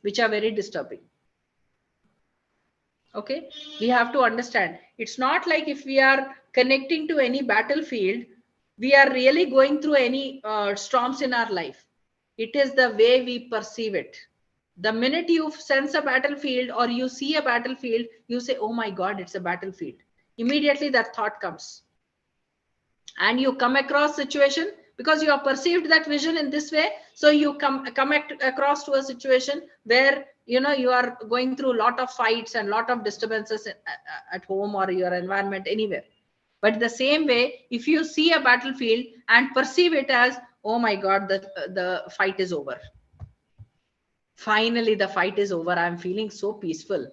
which are very disturbing. Okay, we have to understand, it's not like if we are connecting to any battlefield we are really going through any storms in our life. It is the way we perceive it. The minute you sense a battlefield or you see a battlefield, you say, oh my god, it's a battlefield. Immediately that thought comes, and you come across situation because you have perceived that vision in this way. So you come across to a situation where you are going through a lot of fights and lot of disturbances at home or your environment anywhere. But the same way, if you see a battlefield and perceive it as, oh my god, the fight is over, finally the fight is over, I'm feeling so peaceful,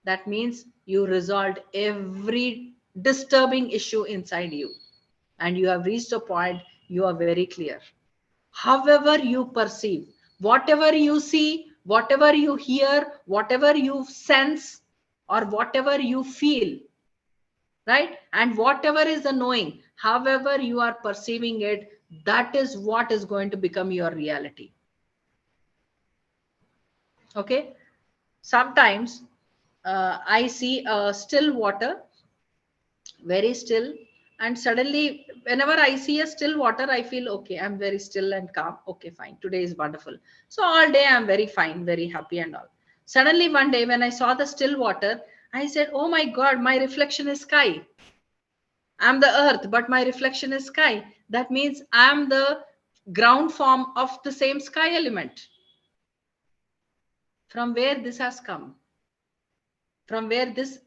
that means you resolved every disturbing issue inside you, and you have reached a point you are very clear. However you perceive, whatever you see, whatever you hear, whatever you sense, or whatever you feel, right? And whatever is the knowing, however you are perceiving it, that is what is going to become your reality. Okay, sometimes I see still water, very still, and suddenly whenever I see a still water I feel okay, I'm very still and calm. Okay, fine, today is wonderful. So all day I'm very fine, very happy and all. Suddenly one day when I saw the still water, I said, oh my god, my reflection is sky. I'm the earth, but my reflection is sky. That means I'm the ground form of the same sky element. From where this has come, from where this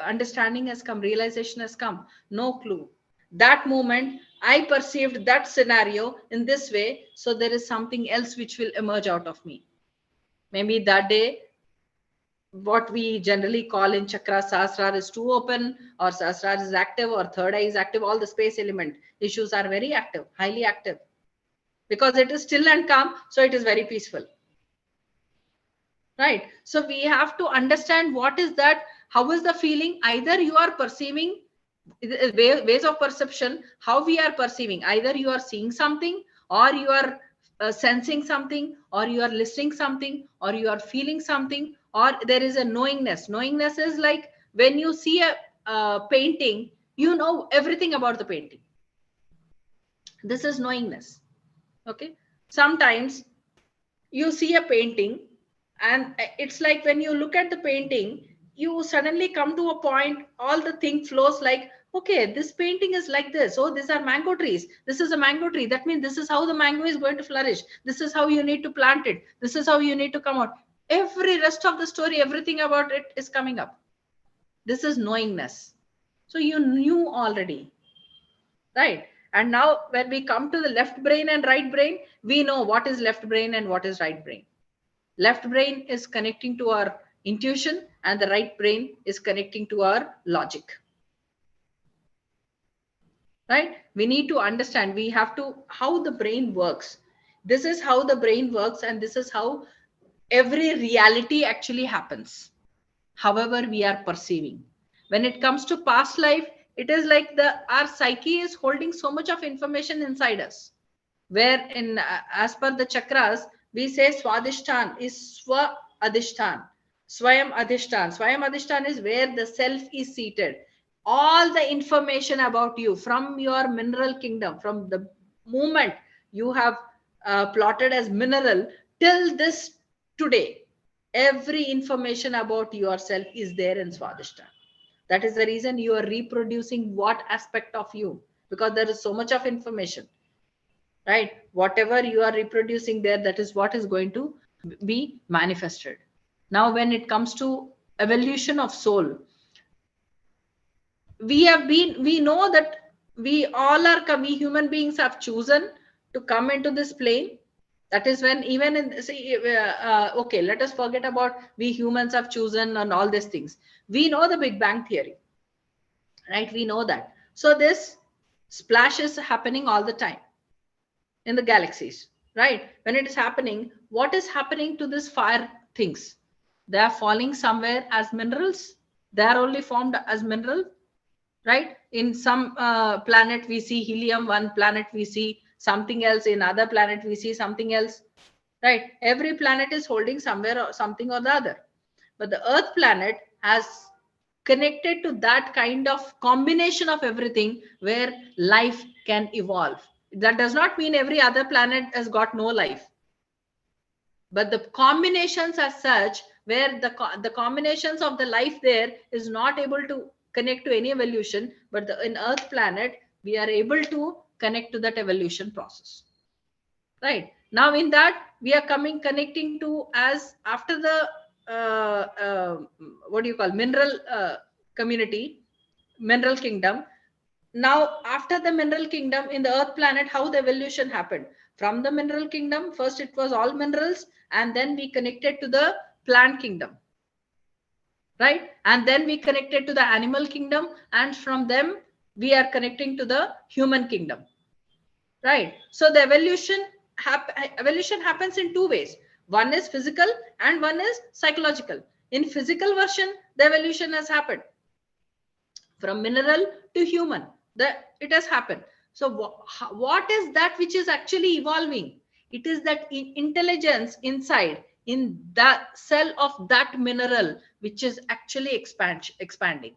understanding has come, realization has come, no clue. That moment I perceived that scenario in this way, so there is something else which will emerge out of me. Maybe that day what we generally call in chakra sahasrara is too open, or sahasrara is active, or third eye is active. All the space element issues are very active, highly active, because it is still and calm, so it is very peaceful, right? So we have to understand what is that, how is the feeling. Either you are perceiving, ways of perception, how we are perceiving, either you are seeing something, or you are sensing something, or you are listening something, or you are feeling something, or there is a knowingness. Knowingness is like when you see a painting, you know everything about the painting. This is knowingness. Okay, sometimes you see a painting and it's like when you look at the painting, you suddenly come to a point, all the thing flows like, Okay, this painting is like this. Oh, these are mango trees. This is a mango tree. That means this is how the mango is going to flourish. This is how you need to plant it. This is how you need to come out. Every rest of the story, everything about it is coming up. This is knowingness. So you knew already, right? And now when we come to the left brain and right brain, we know what is left brain and what is right brain. Left brain is connecting to our intuition and the right brain is connecting to our logic. Right? We need to understand, we have to, how the brain works. This is how the brain works, and this is how every reality actually happens. However, we are perceiving. When it comes to past life, it is like our psyche is holding so much of information inside us. Where in as per the chakras, we say Swadhishtan is Swa Adhishtan. Swayam Adhishtan. Swayam Adhishtan is where the self is seated. All the information about you from your mineral kingdom, from the moment you have plotted as mineral till this today, every information about yourself is there in Swadhishtan. That is the reason you are reproducing what aspect of you, because there is so much of information, right? Whatever you are reproducing there, that is what is going to be manifested. Now, when it comes to evolution of soul, we know that we human beings have chosen to come into this plane. That is when even in, see, okay, let us forget about we humans have chosen and all these things. We know the Big Bang theory, right? We know that. So this splash is happening all the time in the galaxies, right? When it is happening, what is happening to this fire things? They are falling somewhere as minerals. They are only formed as mineral, right? In some planet we see helium, one planet we see something else, in other planet we see something else, right? Every planet is holding somewhere or something or the other. But the Earth planet has connected to that kind of combination of everything where life can evolve. That does not mean every other planet has got no life, but the combinations as such, where the combinations of the life there is not able to connect to any evolution, but in Earth planet we are able to connect to that evolution process, right? Now in that we are connecting to, as after the what do you call, mineral community, mineral kingdom. Now after the mineral kingdom in the Earth planet, how the evolution happened? From the mineral kingdom, first it was all minerals, and then we connected to the plant kingdom, right? And then we connected to the animal kingdom, and from them we are connecting to the human kingdom, right? So the evolution happens in two ways. One is physical and one is psychological. In physical version, the evolution has happened from mineral to human. It has happened. So what is that which is actually evolving? It is that intelligence inside in the cell of that mineral which is actually expanding.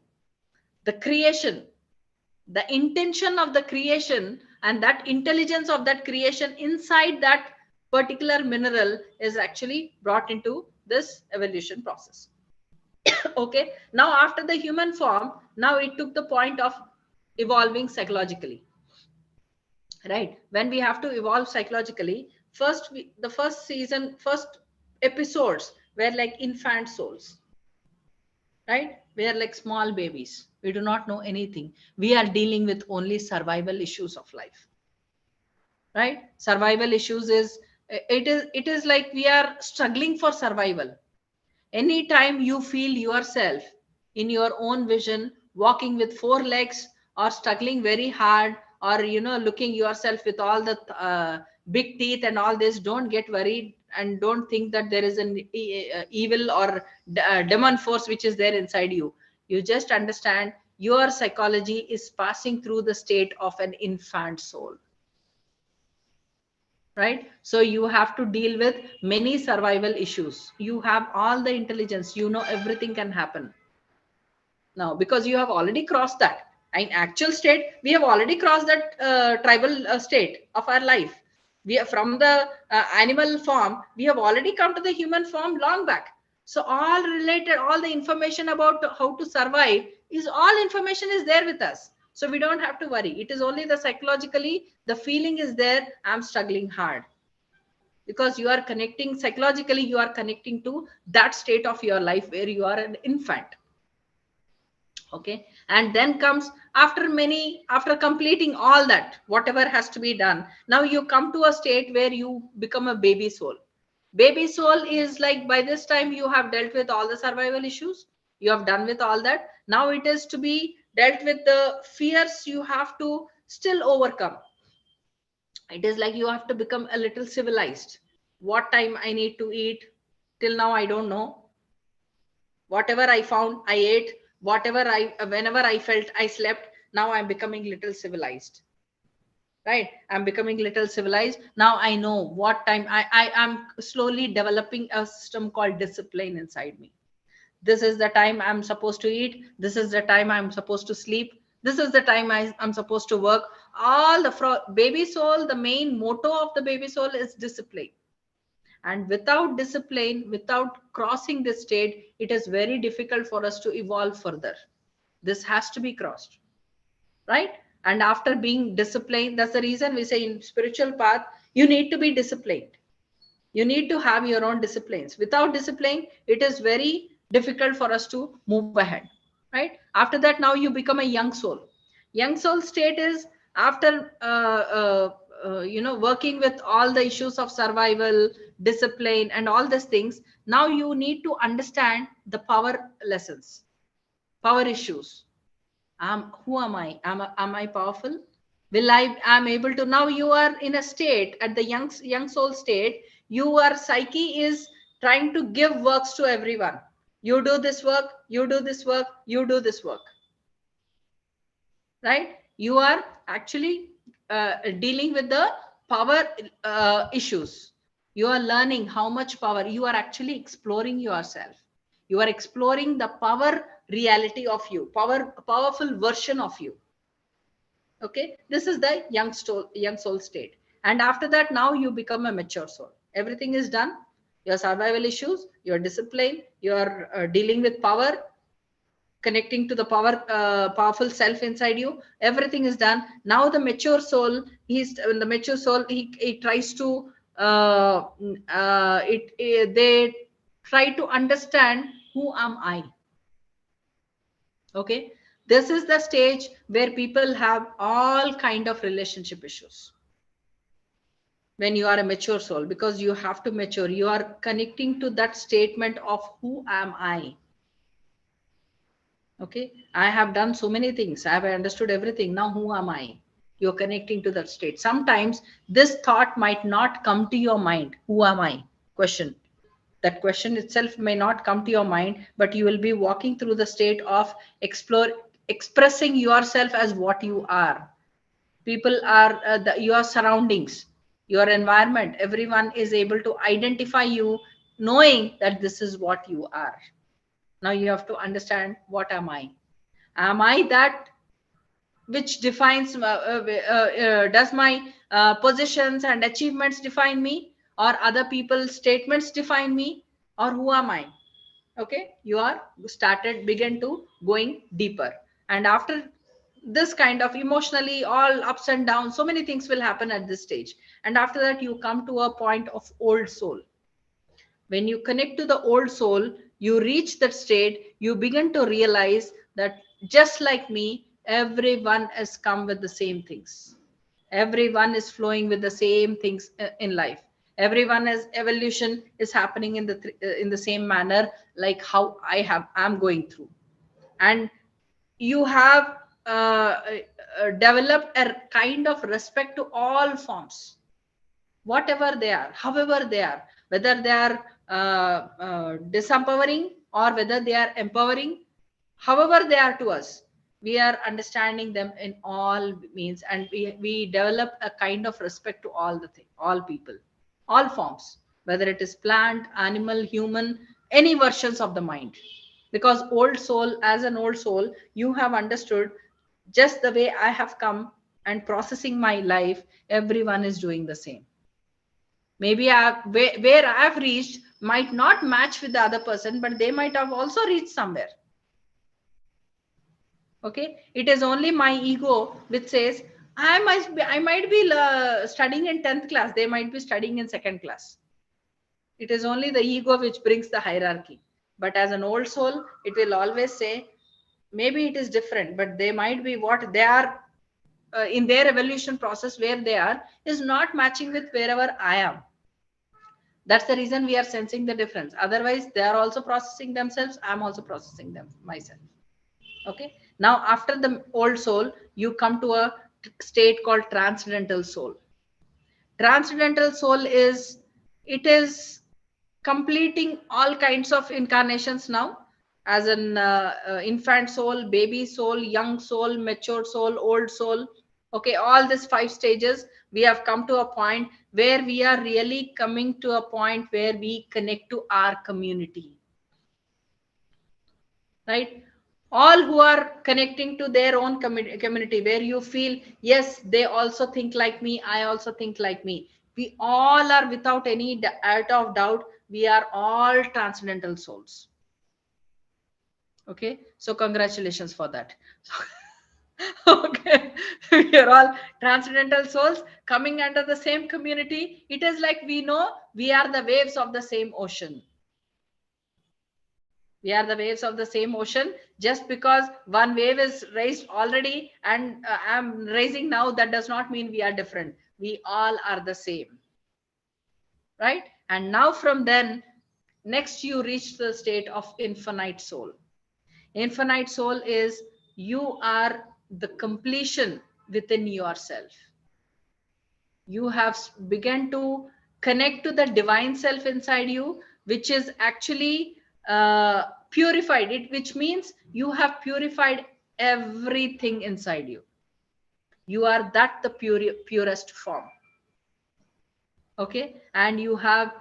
The creation, the intention of the creation, and that intelligence of that creation inside that particular mineral is actually brought into this evolution process. Okay, now after the human form, now it took the point of evolving psychologically, right? When we have to evolve psychologically, the first episodes were like infant souls, right? We are like small babies. We do not know anything. We are dealing with only survival issues of life, right? Survival issues is, it is like we are struggling for survival. Anytime you feel yourself in your own vision walking with four legs, or struggling very hard, or looking yourself with all the big teeth and all this, don't get worried, and don't think that there is an evil or demon force which is there inside you. You just understand your psychology is passing through the state of an infant soul, right? So you have to deal with many survival issues. You have all the intelligence, everything can happen now, because you have already crossed that. In actual state, we have already crossed that tribal state of our life. We are from the animal form, we have already come to the human form long back. So all the information about how to survive all information is there with us. So we don't have to worry. It is only the psychologically, the feeling is there, I'm struggling hard. Because you are connecting psychologically, you are connecting to that state of your life where you are an infant. Okay. And then comes after completing all that, whatever has to be done, now you come to a state where you become a baby soul. Baby soul is like, by this time you have dealt with all the survival issues, you have done with all that. Now it is to be dealt with the fears you have to still overcome. It is like you have to become a little civilized. What time I need to eat, till now I don't know. Whatever I found, I ate. Whenever I felt, I slept. Now I'm becoming little civilized. Right? I'm becoming little civilized. Now I know what time. I am slowly developing a system called discipline inside me. This is the time I'm supposed to eat. This is the time I'm supposed to sleep. This is the time I'm supposed to work. All the baby soul, the main motto of the baby soul is discipline. And without discipline, without crossing this state, it is very difficult for us to evolve further. This has to be crossed, right? And after being disciplined, that's the reason we say in spiritual path, you need to be disciplined. You need to have your own disciplines. Without discipline, it is very difficult for us to move ahead, right? After that, now you become a young soul. Young soul state is after working with all the issues of survival, discipline, and all these things. Now you need to understand the power lessons, power issues. Who am I? Am I powerful? Will I am able to? Now you are in a state at the young soul state. Your psyche is trying to give works to everyone. You do this work, you do this work, you do this work. Right? You are actually dealing with the power issues. You are learning how much power. You are actually exploring yourself. You are exploring the power reality of you, powerful version of you. Okay, this is the young soul state. And after that, now you become a mature soul. Everything is done. Your survival issues, your discipline, your dealing with power, connecting to the powerful self inside you. Everything is done. Now the mature soul, he tries to they try to understand, who am I? Okay, this is the stage where people have all kind of relationship issues. When you are a mature soul, because you have to mature, you are connecting to that statement of who am I? Okay, I have done so many things. I have understood everything. Now, who am I? You're connecting to that state. Sometimes this thought might not come to your mind. Who am I? Question. That question itself may not come to your mind, but you will be walking through the state of expressing yourself as what you are. People are your surroundings, your environment. Everyone is able to identify you, knowing that this is what you are. Now you have to understand, what am I? Am I that which defines, does my positions and achievements define me, or other people's statements define me, or who am I? Okay, you are begin to going deeper. And after this kind of emotionally, all ups and downs, so many things will happen at this stage. And after that, you come to a point of old soul. When you connect to the old soul, you reach that state, you begin to realize that just like me, everyone has come with the same things. Everyone is flowing with the same things in life. Everyone has evolution is happening in the same manner, like how I'm going through. And you have developed a kind of respect to all forms, whatever they are, however they are, whether they are disempowering or whether they are empowering, however they are to us, we are understanding them in all means, and we develop a kind of respect to all all people, all forms, whether it is plant, animal, human, any versions of the mind. Because old soul, as an old soul, you have understood, just the way I have come and processing my life, everyone is doing the same. Maybe where I've reached might not match with the other person, but they might have also reached somewhere. Okay, it is only my ego which says I might be studying in 10th class, they might be studying in 2nd class. It is only the ego which brings the hierarchy. But as an old soul, it will always say, maybe it is different, but they might be what they are in their evolution process, where they are is not matching with wherever I am. That's the reason we are sensing the difference. Otherwise, they are also processing themselves. I'm also processing them myself. Okay. Now, after the old soul, you come to a state called transcendental soul. Transcendental soul is, it is completing all kinds of incarnations now, as an infant soul, baby soul, young soul, mature soul, old soul. Okay, all these 5 stages, we have come to a point where we are really coming to a point where we connect to our community, right? All who are connecting to their own community, where you feel, yes, they also think like me, I also think like me. We all are, without any out of doubt, we are all transcendental souls. Okay, so congratulations for that. Okay, we are all transcendental souls coming under the same community. It is like we know we are the waves of the same ocean. We are the waves of the same ocean. Just because one wave is raised already and I'm raising now, that does not mean we are different. We all are the same, right? And now from then, next you reach the state of infinite soul. Infinite soul is, you are the completion within yourself. You have begun to connect to the divine self inside you, which is actually purified it, which means you have purified everything inside you. You are that the purest form. Okay, and you have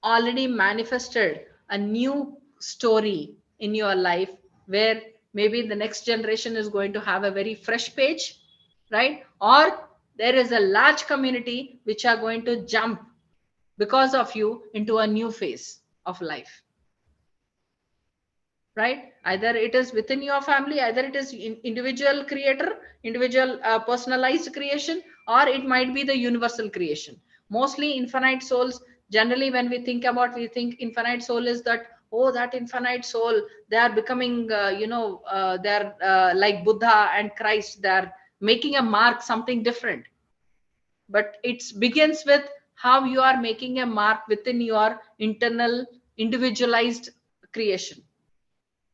already manifested a new story in your life, where maybe the next generation is going to have a very fresh page, right? Or there is a large community which are going to jump because of you into a new phase of life, right? Either it is within your family, either it is individual creator, individual personalized creation, or it might be the universal creation. Mostly infinite souls, generally when we think about, we think infinite soul is that, oh, that infinite soul, they are becoming they are like Buddha and Christ, they are making a mark, something different. But it begins with how you are making a mark within your internal individualized creation,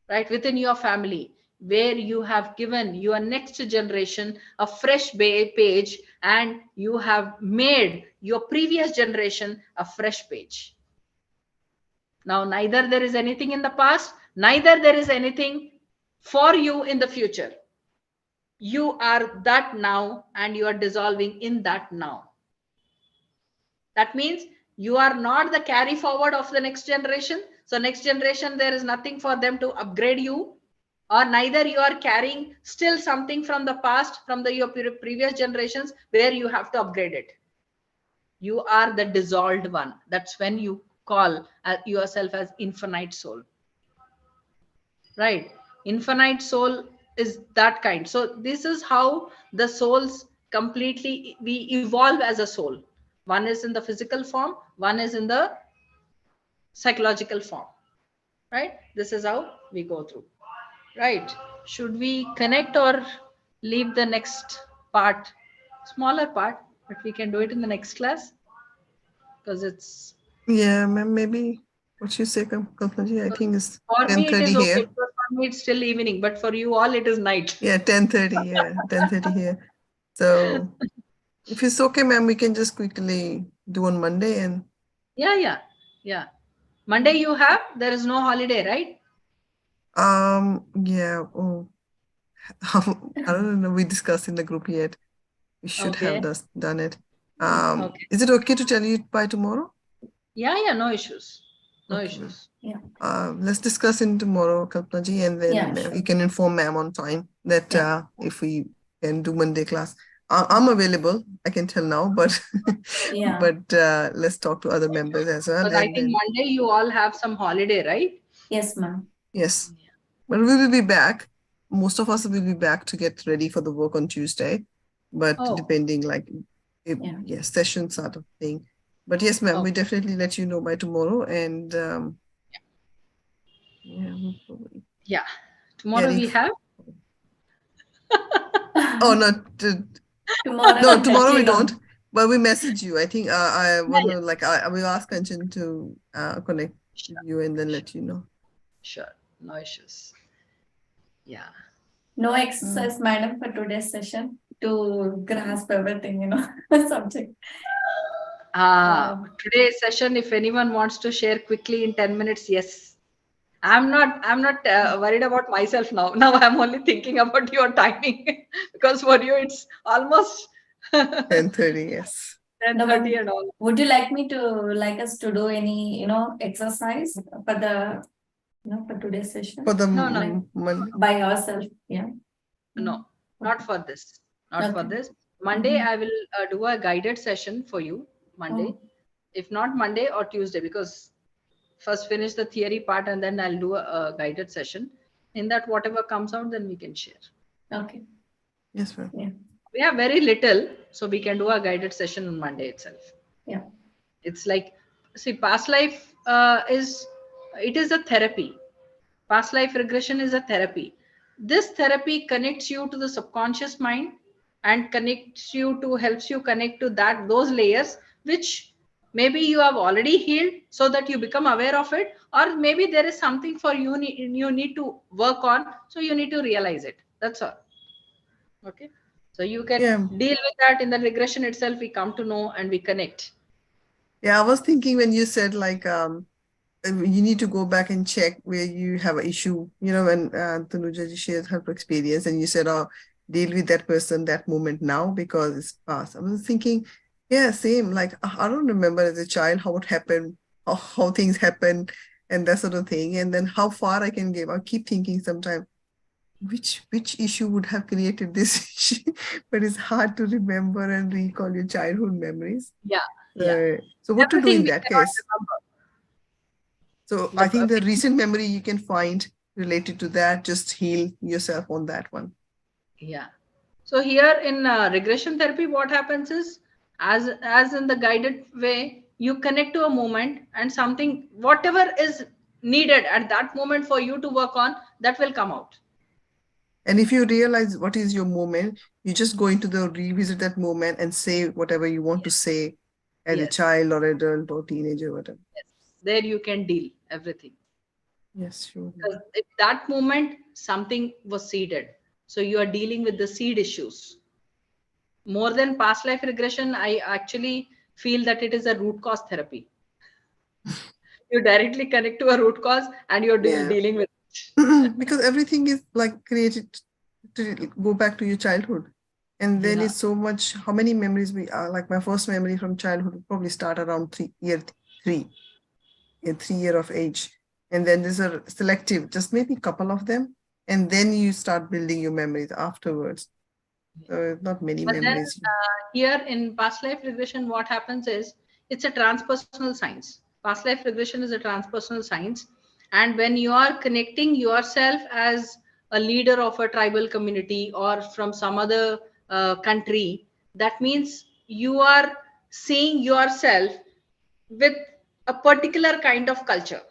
right? Within your family, where you have given your next generation a fresh page, and you have made your previous generation a fresh page. Now, neither there is anything in the past, neither there is anything for you in the future. You are that now, and you are dissolving in that now. That means you are not the carry forward of the next generation. So next generation, there is nothing for them to upgrade you, or neither you are carrying still something from the past, from your previous generations, where you have to upgrade it. You are the dissolved one. That's when you call yourself as infinite soul, right? Infinite soul is that kind. So this is how the souls completely, we evolve as a soul. One is in the physical form, one is in the psychological form, right? This is how we go through, right? Should we connect or leave the next part, smaller part, but we can do it in the next class, because it's, Yeah, maybe what you say, Kalpana, I think it's for me it 10:30 is okay, here. because for me it's still evening, but for you all it is night. Yeah, 10:30. Yeah, 10:30 here. So if it's okay, ma'am, we can just quickly do on Monday and. Yeah. Monday you have, there is no holiday, right? Yeah. Oh, I don't know. We discussed in the group yet. We should have done it. Is it okay to tell you by tomorrow? Yeah, no issues. No Okay. issues. Yeah. Let's discuss in tomorrow, Kalpana, and then sure. you can inform ma'am on time that if we can do Monday class. I'm available, I can tell now, but let's talk to other members as well. Because I think Monday you all have some holiday, right? Yes, ma'am. Yes, but we will be back. most of us will be back to get ready for the work on Tuesday, but Oh. depending Yeah. session sort of thing. But yes, ma'am, we definitely let you know by tomorrow. And Yeah. Tomorrow we have. Oh no, Tomorrow, no, I'll tomorrow let we you know. don't. But we message you. I think I want to I will ask Kanchan to connect with you and then let you know. Sure. No issues. Yeah. No exercise, madam, for today's session to grasp everything, subject. Today's session, if anyone wants to share quickly in 10 minutes, yes. I'm not worried about myself now. Now I'm only thinking about your timing because for you it's almost 10:30, yes. 10:30 and all. Would you like us to do any, exercise for the, for today's session? For the No. Monday. By ourselves, yeah. No, not for this. Not for Okay. this. Monday, I will do a guided session for you. Monday. If not Monday or Tuesday, because first finish the theory part and then I'll do a guided session. In that, whatever comes out, then we can share. Okay. Yes, ma'am. Yeah. We have very little, so we can do a guided session on Monday itself. Yeah. It's like, see, past life is a therapy. Past life regression is a therapy. This therapy connects you to the subconscious mind and helps you connect to those layers which maybe you have already healed so that you become aware of it, or maybe there is something for you need to work on, so you need to realize it. That's all. Okay. So you can deal with that in the regression itself. We come to know and we connect. Yeah, I was thinking when you said you need to go back and check where you have an issue, when Tanuja ji shared her experience and you said, oh, deal with that person, that moment now because it's past. I was thinking, yeah, same. Like, I don't remember as a child how it happened, how things happen and that sort of thing. And then how far I can give. I keep thinking sometimes, which issue would have created this issue? But it's hard to remember and recall your childhood memories. Yeah. So what to do in that case? Remember. So I think the recent memory you can find related to that, just heal yourself on that one. Yeah. So here in regression therapy, what happens is, as in the guided way, you connect to a moment and something, whatever is needed at that moment for you to work on, that will come out. And if you realize what is your moment, you just go into the revisit that moment and say whatever you want to say as a child or adult or teenager, whatever. Yes. There you can deal everything. Yes, sure. Because at that moment, something was seeded. So you are dealing with the seed issues. More than past life regression, I actually feel that it is a root cause therapy. You directly connect to a root cause and you're dealing with it. Because everything is like created to go back to your childhood. And then it's so much, how many memories we are, like my first memory from childhood would probably start around year of age. And then there's a selective, just maybe a couple of them. And then you start building your memories afterwards. So not many memories. Then, here in past life regression, what happens is it's a transpersonal science. Past life regression is a transpersonal science. And when you are connecting yourself as a leader of a tribal community or from some other country, that means you are seeing yourself with a particular kind of culture.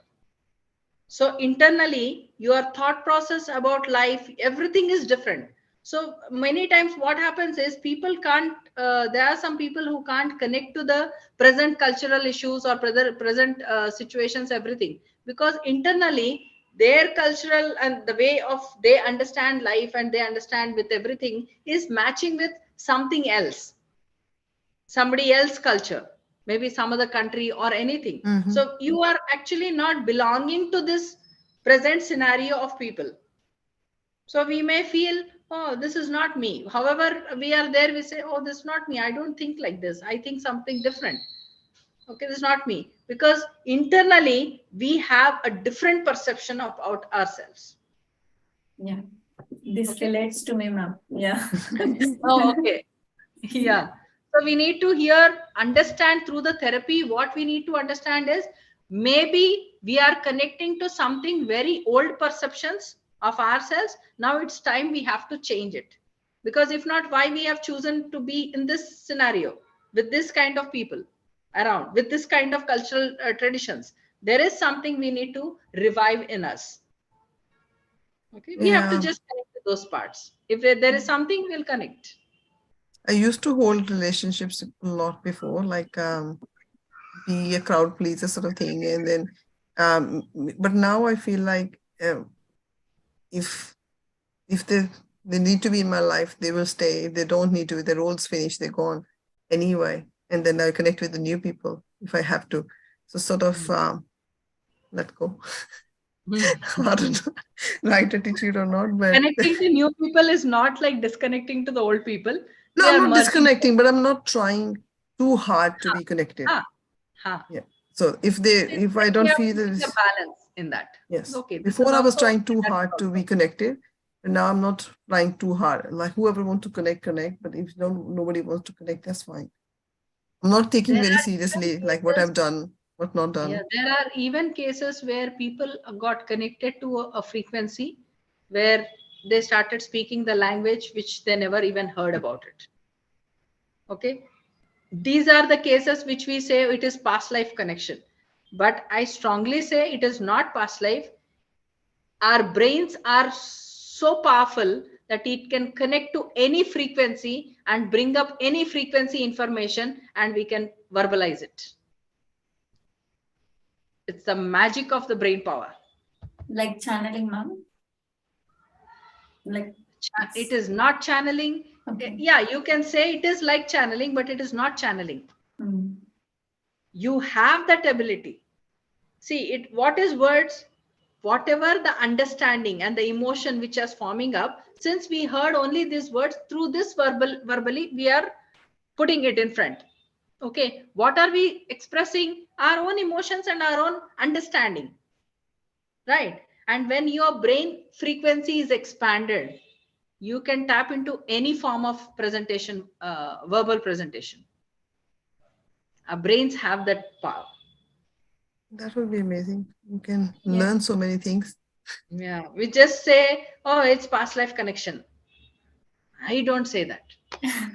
So internally, your thought process about life, everything is different. So many times what happens is people can't, there are some people who can't connect to the present cultural issues or present situations, everything, because internally their cultural and the way of they understand life and they understand with everything is matching with something else, somebody else culture, maybe some other country or anything. So you are actually not belonging to this present scenario of people. So we may feel, oh, this is not me. However, we are there, we say, oh, this is not me. I don't think like this. I think something different. Okay, this is not me. Because internally, we have a different perception about ourselves. Yeah. This relates to me, ma'am. Yeah. Oh, okay. Yeah. So we need to understand through the therapy, what we need to understand is maybe we are connecting to something very old perceptions of ourselves. Now it's time we have to change it. Because if not, why we have chosen to be in this scenario with this kind of people around, with this kind of cultural traditions? There is something we need to revive in us. Okay, we have to Yeah. just connect with those parts. If there is something, we'll connect. I used to hold relationships a lot before, like be a crowd pleaser sort of thing. And then, but now I feel like if they need to be in my life, they will stay. If they don't need to, their role's finished, they're gone anyway. And then I connect with the new people if I have to. So sort of let go. I don't know, right attitude or not, but Connecting to new people is not like disconnecting to the old people. no, We I'm are not merging. disconnecting, but I'm not trying too hard to be connected. Yeah. So if I don't We have feel to keep a this, balance in that. yes. Okay. This Before is I was also trying too that's hard to be also. connected, and now I'm not trying too hard. Like whoever wants to connect. But if nobody wants to connect, that's fine. I'm not taking There very are seriously even like what cases, I've done, what not done. yeah, there are even cases where people got connected to a frequency where they started speaking the language which they never even heard about it. Okay. These are the cases which we say it is past life connection. But I strongly say it is not past life. Our brains are so powerful that it can connect to any frequency and bring up any frequency information, and we can verbalize it. It's the magic of the brain power. Like channeling, ma'am? Like It is not channeling. Okay. Yeah, you can say it is like channeling, but it is not channeling. You have that ability. See, what is words? Whatever the understanding and the emotion which is forming up, since we heard only these words, through this verbally, we are putting it in front. Okay, what are we expressing? Our own emotions and our own understanding, right? And when your brain frequency is expanded, you can tap into any form of presentation, verbal presentation. Our brains have that power. That would be amazing. You can learn so many things. Yeah, we just say, oh, it's past life connection. I don't say that.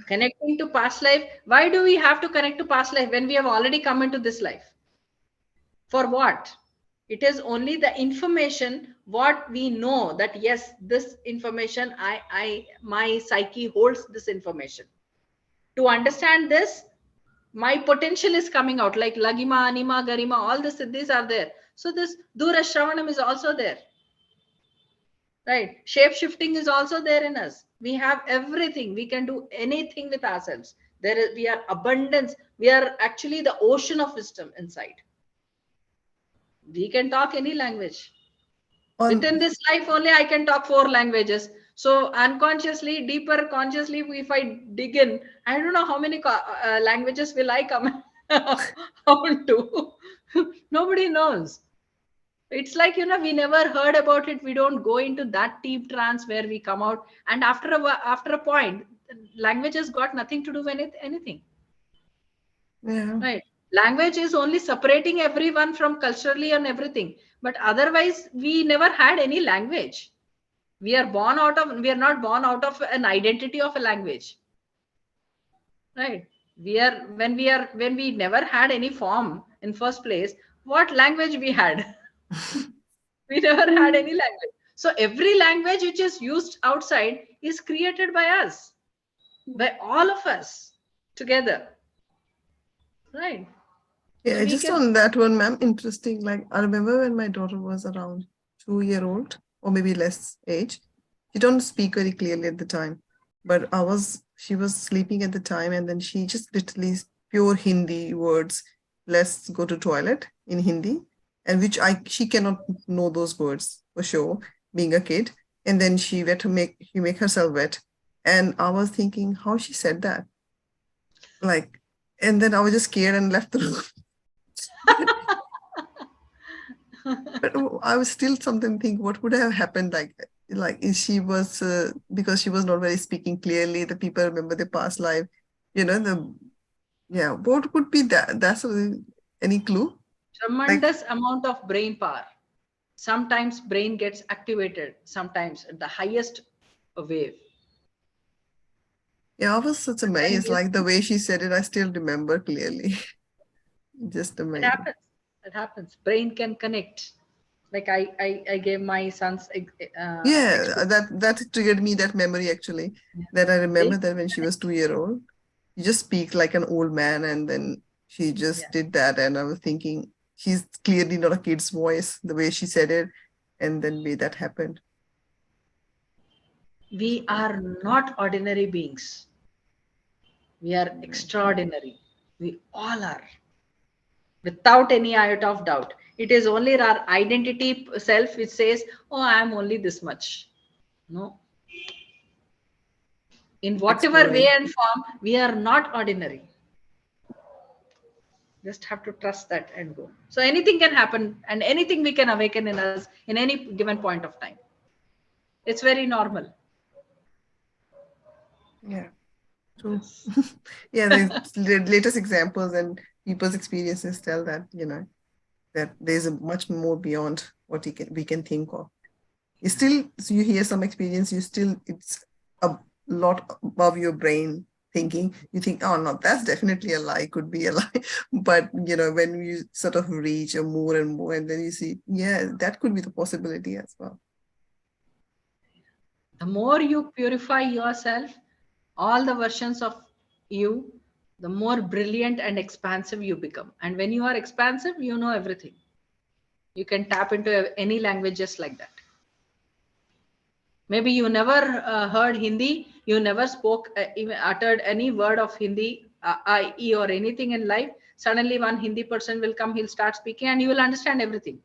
Connecting to past life. Why do we have to connect to past life when we have already come into this life? For what? It is only the information what we know that yes, this information, my psyche holds this information. To understand this, my potential is coming out, like Lagima, Anima, Garima, all this, these are there. So this Dura Shravanam is also there. Right? Shape shifting is also there in us. We have everything. We can do anything with ourselves. We are abundance. We are actually the ocean of wisdom inside. We can talk any language. Within this life only, I can talk 4 languages. So unconsciously, deeper consciously, if I dig in, I don't know how many languages will I come on to. Nobody knows. It's like, we never heard about it. We don't go into that deep trance where we come out. And after a point, language has got nothing to do with anything. Yeah. Right. Language is only separating everyone from culturally and everything. But otherwise, we never had any language. We are not born out of an identity of a language. Right. When we never had any form in first place, what language we had? We never had any language. So every language which is used outside is created by us, by all of us together. Right. Yeah, So we just can. on that one, ma'am, interesting. Like I remember when my daughter was around 2-year-old or maybe less age, she don't speak very clearly at the time. But she was sleeping at the time, and then she just literally pure Hindi words. Let's go to toilet in Hindi, and which she cannot know those words for sure, being a kid. And then she make herself wet, and I was thinking how she said that, like, and then I was just scared and left the room. But I was still something think what would have happened, like if she was because she was not very speaking clearly, the people remember the past life, what could be that's any clue? Tremendous amount of brain power. Sometimes brain gets activated, sometimes at the highest wave. Yeah, I was such And when amazed. you, Like the way she said it, I still remember clearly. Just it amazing. happens. It happens. Brain can connect. Like I gave my son's Yeah, experience. that triggered me that memory actually. That I remember Brain that when she connect. was 2 year old, you just speak like an old man, and then she just Yeah. did that, and I was thinking she's clearly not a kid's voice, the way she said it, and then way that happened. We are not ordinary beings. We are extraordinary. We all are, without any iota of doubt. It is only our identity self which says, "Oh, I am only this much." No, in whatever way Exploring. and form, we are not ordinary. Just have to trust that and go. So anything can happen, and anything we can awaken in us in any given point of time. It's very normal. Yeah, true. Yeah, the latest examples and people's experiences tell that, that there's a much more beyond what we can think of. You still, so you hear some experience, it's a lot above your brain thinking. You think, oh no, that's definitely a lie, could be a lie. But when you sort of reach more and more, and then you see, yeah, that could be the possibility as well. The more you purify yourself, all the versions of you, the more brilliant and expansive you become. And when you are expansive, you know everything. You can tap into any language just like that. Maybe you never heard Hindi, you never spoke, even uttered any word of Hindi, I, or anything in life. Suddenly, one Hindi person will come, he'll start speaking, and you will understand everything.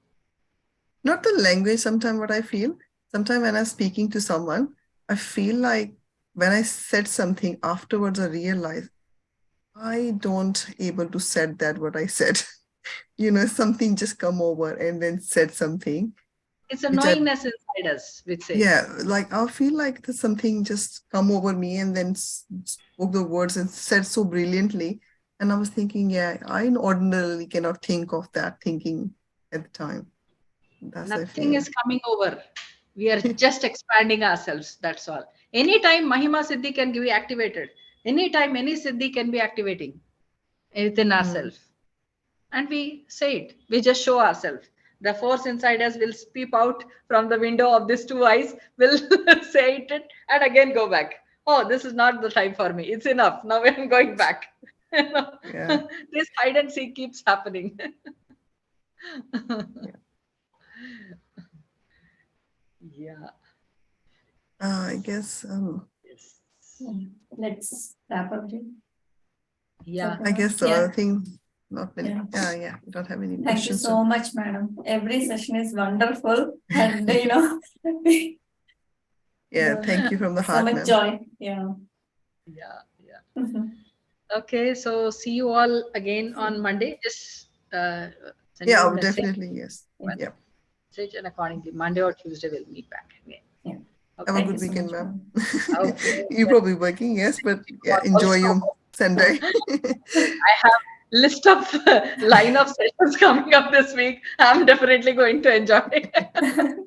Not the language, sometimes what I feel, sometimes when I'm speaking to someone, I feel like when I said something afterwards, I realize I don't able to said that what I said. Something just come over and then said something. It's a Which knowingness inside us, which says. Yeah, like I feel like there's something just come over me and then spoke the words and said so brilliantly. And I was thinking, yeah, I ordinarily cannot think of that thinking at the time. That's I Nothing feel. is coming over. We are just expanding ourselves. That's all. Anytime Mahima Siddhi can be activated. Anytime any Siddhi can be activating within ourselves. And we say it. We just show ourselves. The force inside us will peep out from the window of these two eyes, will say it and again go back. Oh, this is not the time for me. It's enough. Now I'm going back. Yeah. This hide and seek keeps happening. Yeah. I guess Yes. Let's wrap up. Yeah. I guess so. Yeah. I think not many. Yeah. Yeah, we don't have any Thank you questions. so much, madam. Every session is wonderful, and Yeah, thank you from the so heart, much ma'am. joy. Yeah. Yeah. Okay, so see you all again on Monday. Just send Yeah, me a message, definitely, yes. Yeah. and accordingly, Monday or Tuesday we'll meet back again. Yeah. Okay. Have a Thank good you so weekend, much, ma'am. Okay. You're probably working, yes, but yeah, enjoy your Sunday. I have list of line of sessions coming up this week. I'm definitely going to enjoy. madam.